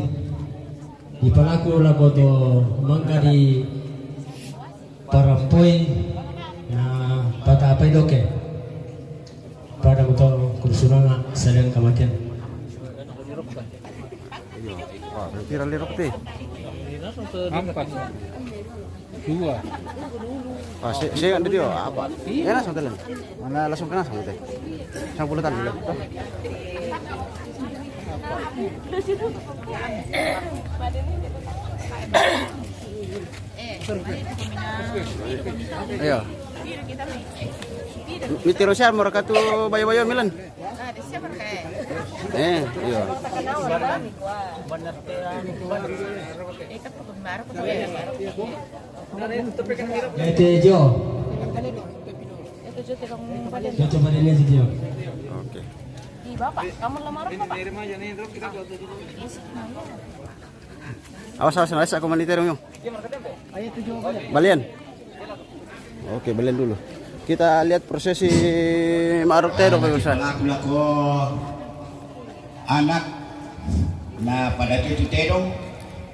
di pelaku lah koto mangga di parapoin na pada apa itu ke pada motor kursunana sedang kematian. Wah, viral lirok teh. Empat. Dua. Ah, saya ada dia apa? Ya langsung telan. Mana langsung kena sama teh. 10 tahun dulu. Ayo. Mitiro siya mo ka tu bayo-bayo Milan. Iya. Itu Jo. Yo coba dilihat Jo. Oke. Di Bapak, kamu lamaran Bapak? Awas aku manitero yung. Balian. Oke, balian dulu. Kita lihat prosesi Ma'ruf Tero pemirsa. Lako anak na pada itu terong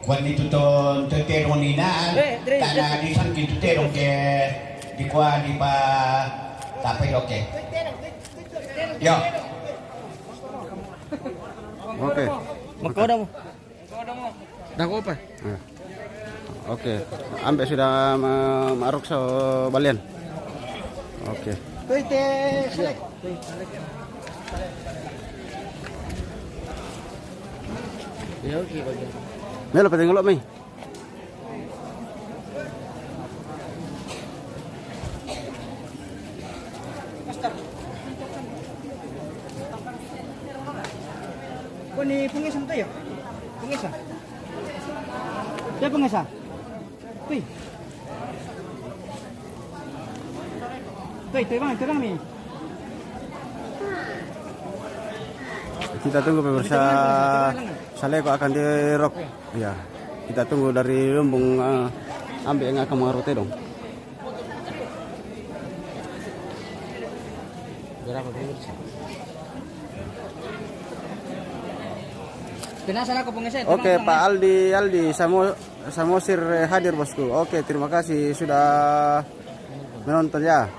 kuan itu to terong nina tanah di san itu terong ke di kuan di pa tapay oke. Yo. Oke. Makoda mo. Dako pa. Oke. Ambil sudah Ma'ruf sa balian. Oke. Melo pa tingulok may. Kau ni pengesan tu ya? Pengesan. Dia pengesan. Tuh. Tuh bang ni. Kita tunggu pemirsa, Saleko akan dirok. Ya, kita tunggu dari lumbung ambil yang akan mengarute dong. Oke, Pak Aldi Samosir hadir bosku. Oke, terima kasih sudah menonton ya.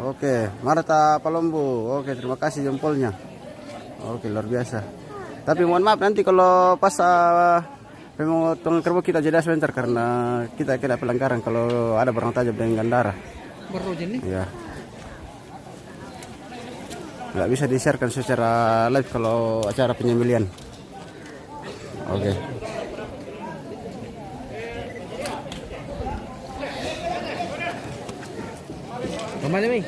Oke, Marta Palombo. Oke, terima kasih jempolnya. Oke, luar biasa. Tapi mohon maaf nanti kalau pas pemotongan kerbau kita jeda sebentar karena kita kena pelanggaran kalau ada barang tajam dengan darah. Ya. Nggak bisa di-sharekan secara live kalau acara penyembelian. Oke. Kemana nih?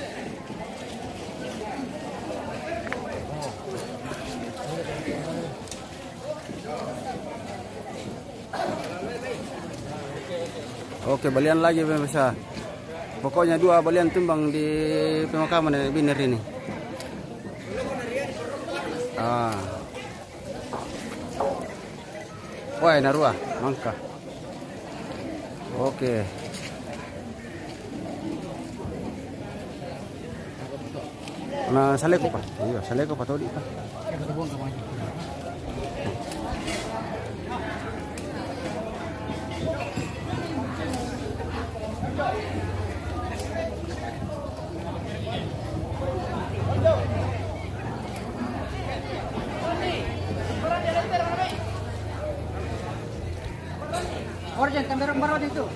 Oke, balian lagi pemirsa. Pokoknya 2 balian tumbang di pemakaman Nenek Biner ini. Wah, narua, mangka. Oke. Nah, Saleko pa. Iya, Saleko pa tadi pa. Orjan kamera baru itu.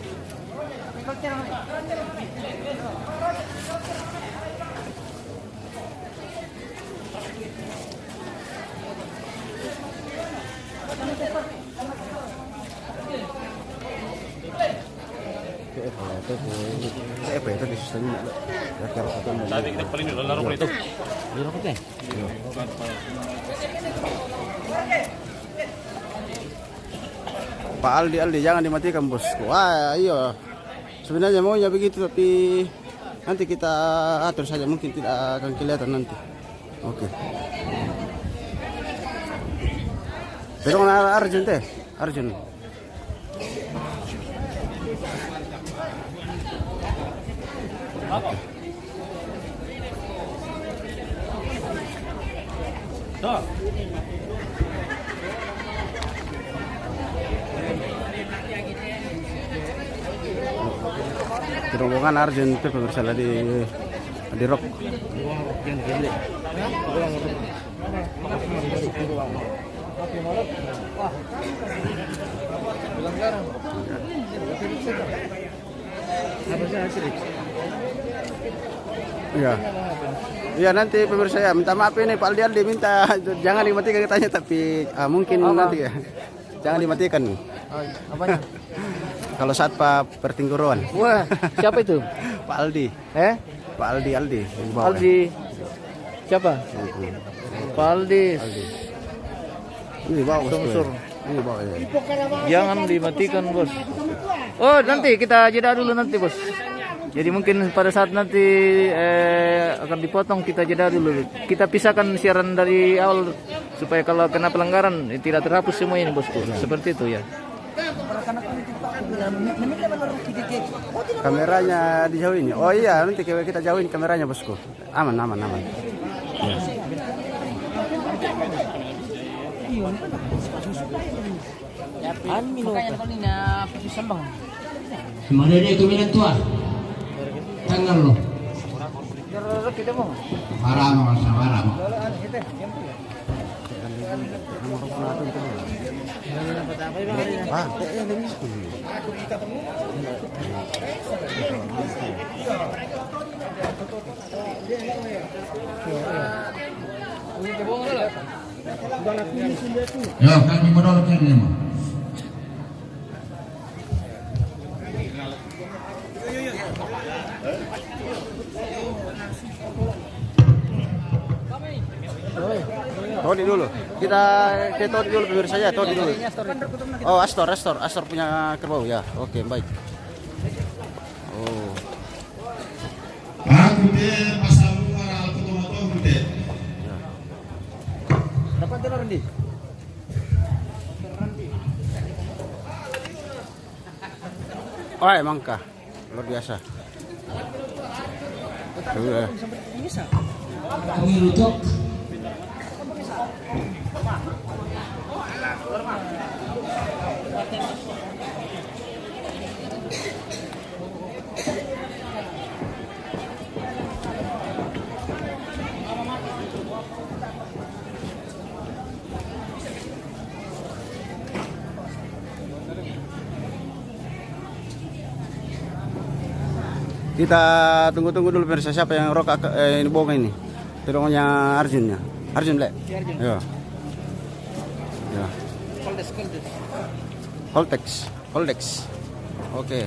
Itu di sistem Sabi kita paling dulu laro ko ito. Dito ko te. Pak Aldi jangan dimatikan bosku. Wah iya, sebenarnya maunya begitu tapi nanti kita atur saja, mungkin tidak akan kelihatan nanti. Oke. Pero Arjun teh, Arjun. Apa? Dah. Rombongan Arjun itu pemirsa di rock. Iya. Iya nanti pemirsa ya, minta maaf ini Pak Aldi minta jangan dimatikan katanya tapi mungkin nanti ya. Jangan dimatikan. Apanya? Kalau saat Pak pertingguruan. Wah, siapa itu? Pak Aldi. Pak Aldi. Aldi. Siapa? Pak Aldi. Ini bawa Sumsur. Ini bawa ya. Jangan dimatikan, Bos. Oh, nanti kita jeda dulu nanti, Bos. Jadi mungkin pada saat nanti akan dipotong kita jeda dulu. Kita pisahkan siaran dari awal supaya kalau kena pelanggaran tidak terhapus semua ini, Bosku. Seperti itu ya. Kameranya dijauhin. Oh iya, nanti kita jauhin kameranya, Bosku. Aman. Ya. Semuanya dia kuminan tua. Tangan lo. Marah. Yo, kami menolak ini mah. Todi dulu. Kita ke Todi dulu pemirsa ya, Todi dulu. Oh, Astor punya kerbau ya. Oke, baik. Oh. Aku deh pasal luar aku tomato deh. Dapat telur di. Oh, mangka. Luar biasa. Kami rujuk. Kita tunggu dulu pemirsa siapa yang rokak ini bohong ini. Tolongnya Arjun ya. Arjun le. Ya. Ya. Holdex. Oke.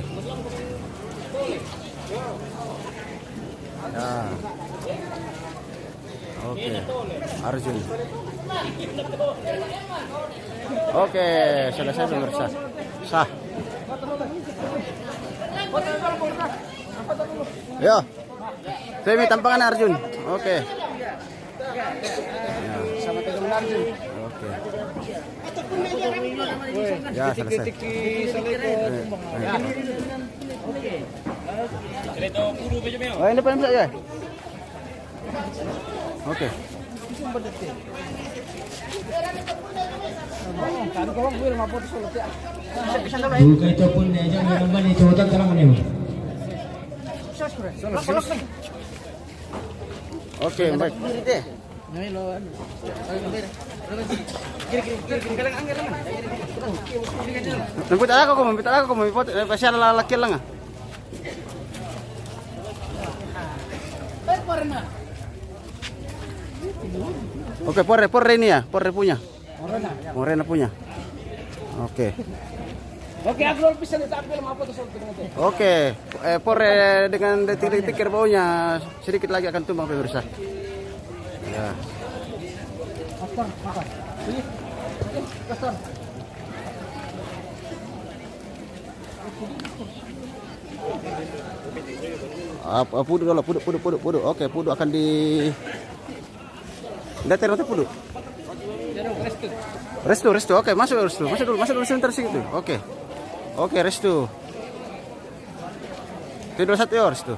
Ya. Oke. Arjun. Oke, selesai pemirsa. Sah. Yo, Femi tampangan Arjun. Oke. Ya. Sama teman Arjun. Oke. Ya, selesai. Oh, ini depan saja. Oke. Buka itu pun aja memang itu hutan terang nih. Oke, baik. Membit ako pasti ada laki lang. Oke, porre ini ya, porre punya. Morena punya. Oke. Oke, aku bisa ditampil sama apa tuh. Oke, porre dengan detik-detik kerbaunya sedikit lagi akan tumbang pemirsa. Ya. Pudu dulu, pudu. Oke, pudu akan di. Lihat ternyata pudu. Restu. Oke, masuk dulu sebentar situ. Oke, Restu. Tidur satu ya, Restu.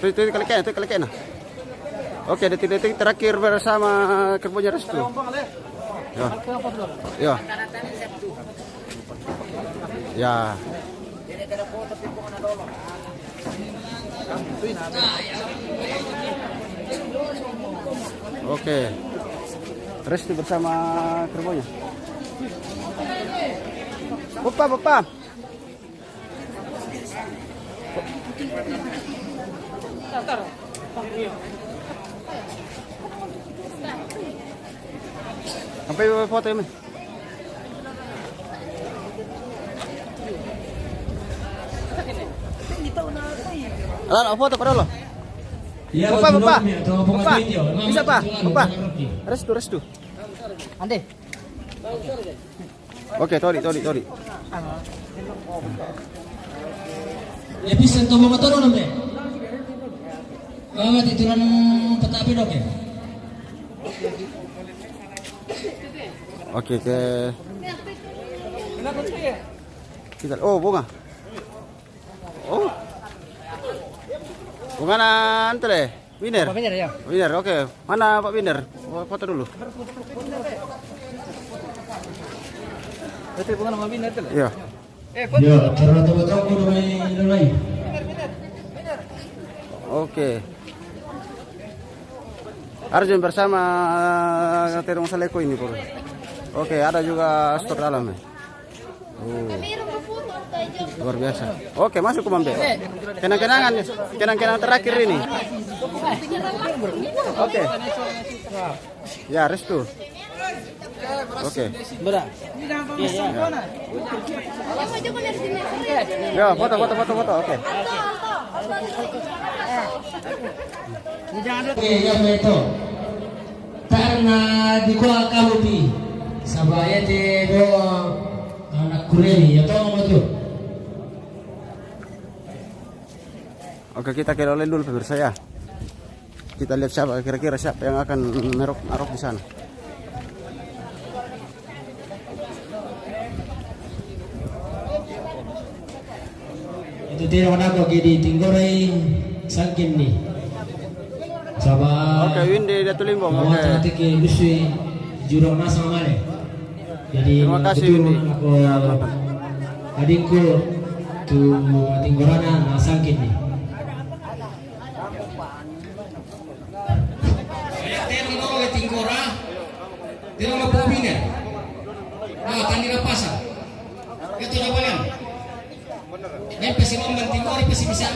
Itu kali kena. Oke, detik-detik terakhir bersama kerbaunya Restu. Ya. Ya. Oke. Restu bersama kerbaunya. Bapak. Sampai foto ya, men. Alah, foto pada lo. Bapak. Bisa Pak? Bapak. Restu. Ande. Oke, tori. Ya bisa tuh mau motor nanti. Mama titulan petapi dok ya. Oke, kita. Oh, bunga. Oh. Bunga nanti deh. Winner. Ya. Winner, oke. Mana Pak Winner? Foto dulu. Itu bunga nama Winner tuh. Iya. Ya, cara tahu udah main. Oke. Arjun bersama Terong Saleko ini, Bro. Oke, ada juga Astor dalam ya. Oh. Luar biasa. Oke, masuk ke Mambe. Kenang-kenangan terakhir ini. Oke. Ya, Restu. Oke. Ya, foto. Oke. Oke, yang itu. karena di kuah kamu pi sabaya te do anak kureni ya toh mau tuh. Oke, kita keloleh dulu pemirsa ya. Kita lihat siapa kira-kira siapa yang akan merok di sana. Itu tidak mana kok di tinggorai sakin nih. Sabah. Oke, Windy Datu Limbong. Oke. Nanti ke busui jurang nasa male. Jadi terima kasih Windy. Aku adikku tu tinggorana sakin nih. Tingkora, tidak mau pembina. Nah, tadi pasar. Itu jawaban. Pesi lomban tingkora, pesi bisa.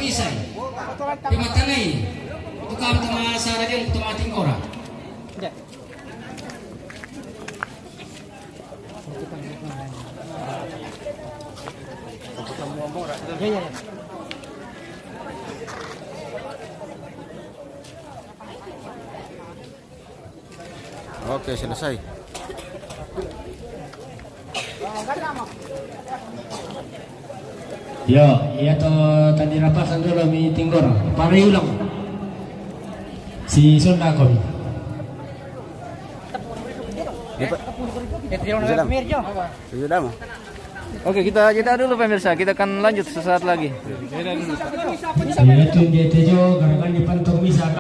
Di mata nih, itu kamu sama Sarah dia untuk mati tingkora. Oke, selesai. Yo, iya toh tadi rapasan dulu mi tinggora. Pari ulang. Si Sonda kon. Sudah mah. Oke, kita jeda dulu pemirsa. Kita akan lanjut sesaat lagi. Itu dia tejo garakan di pantong bisa.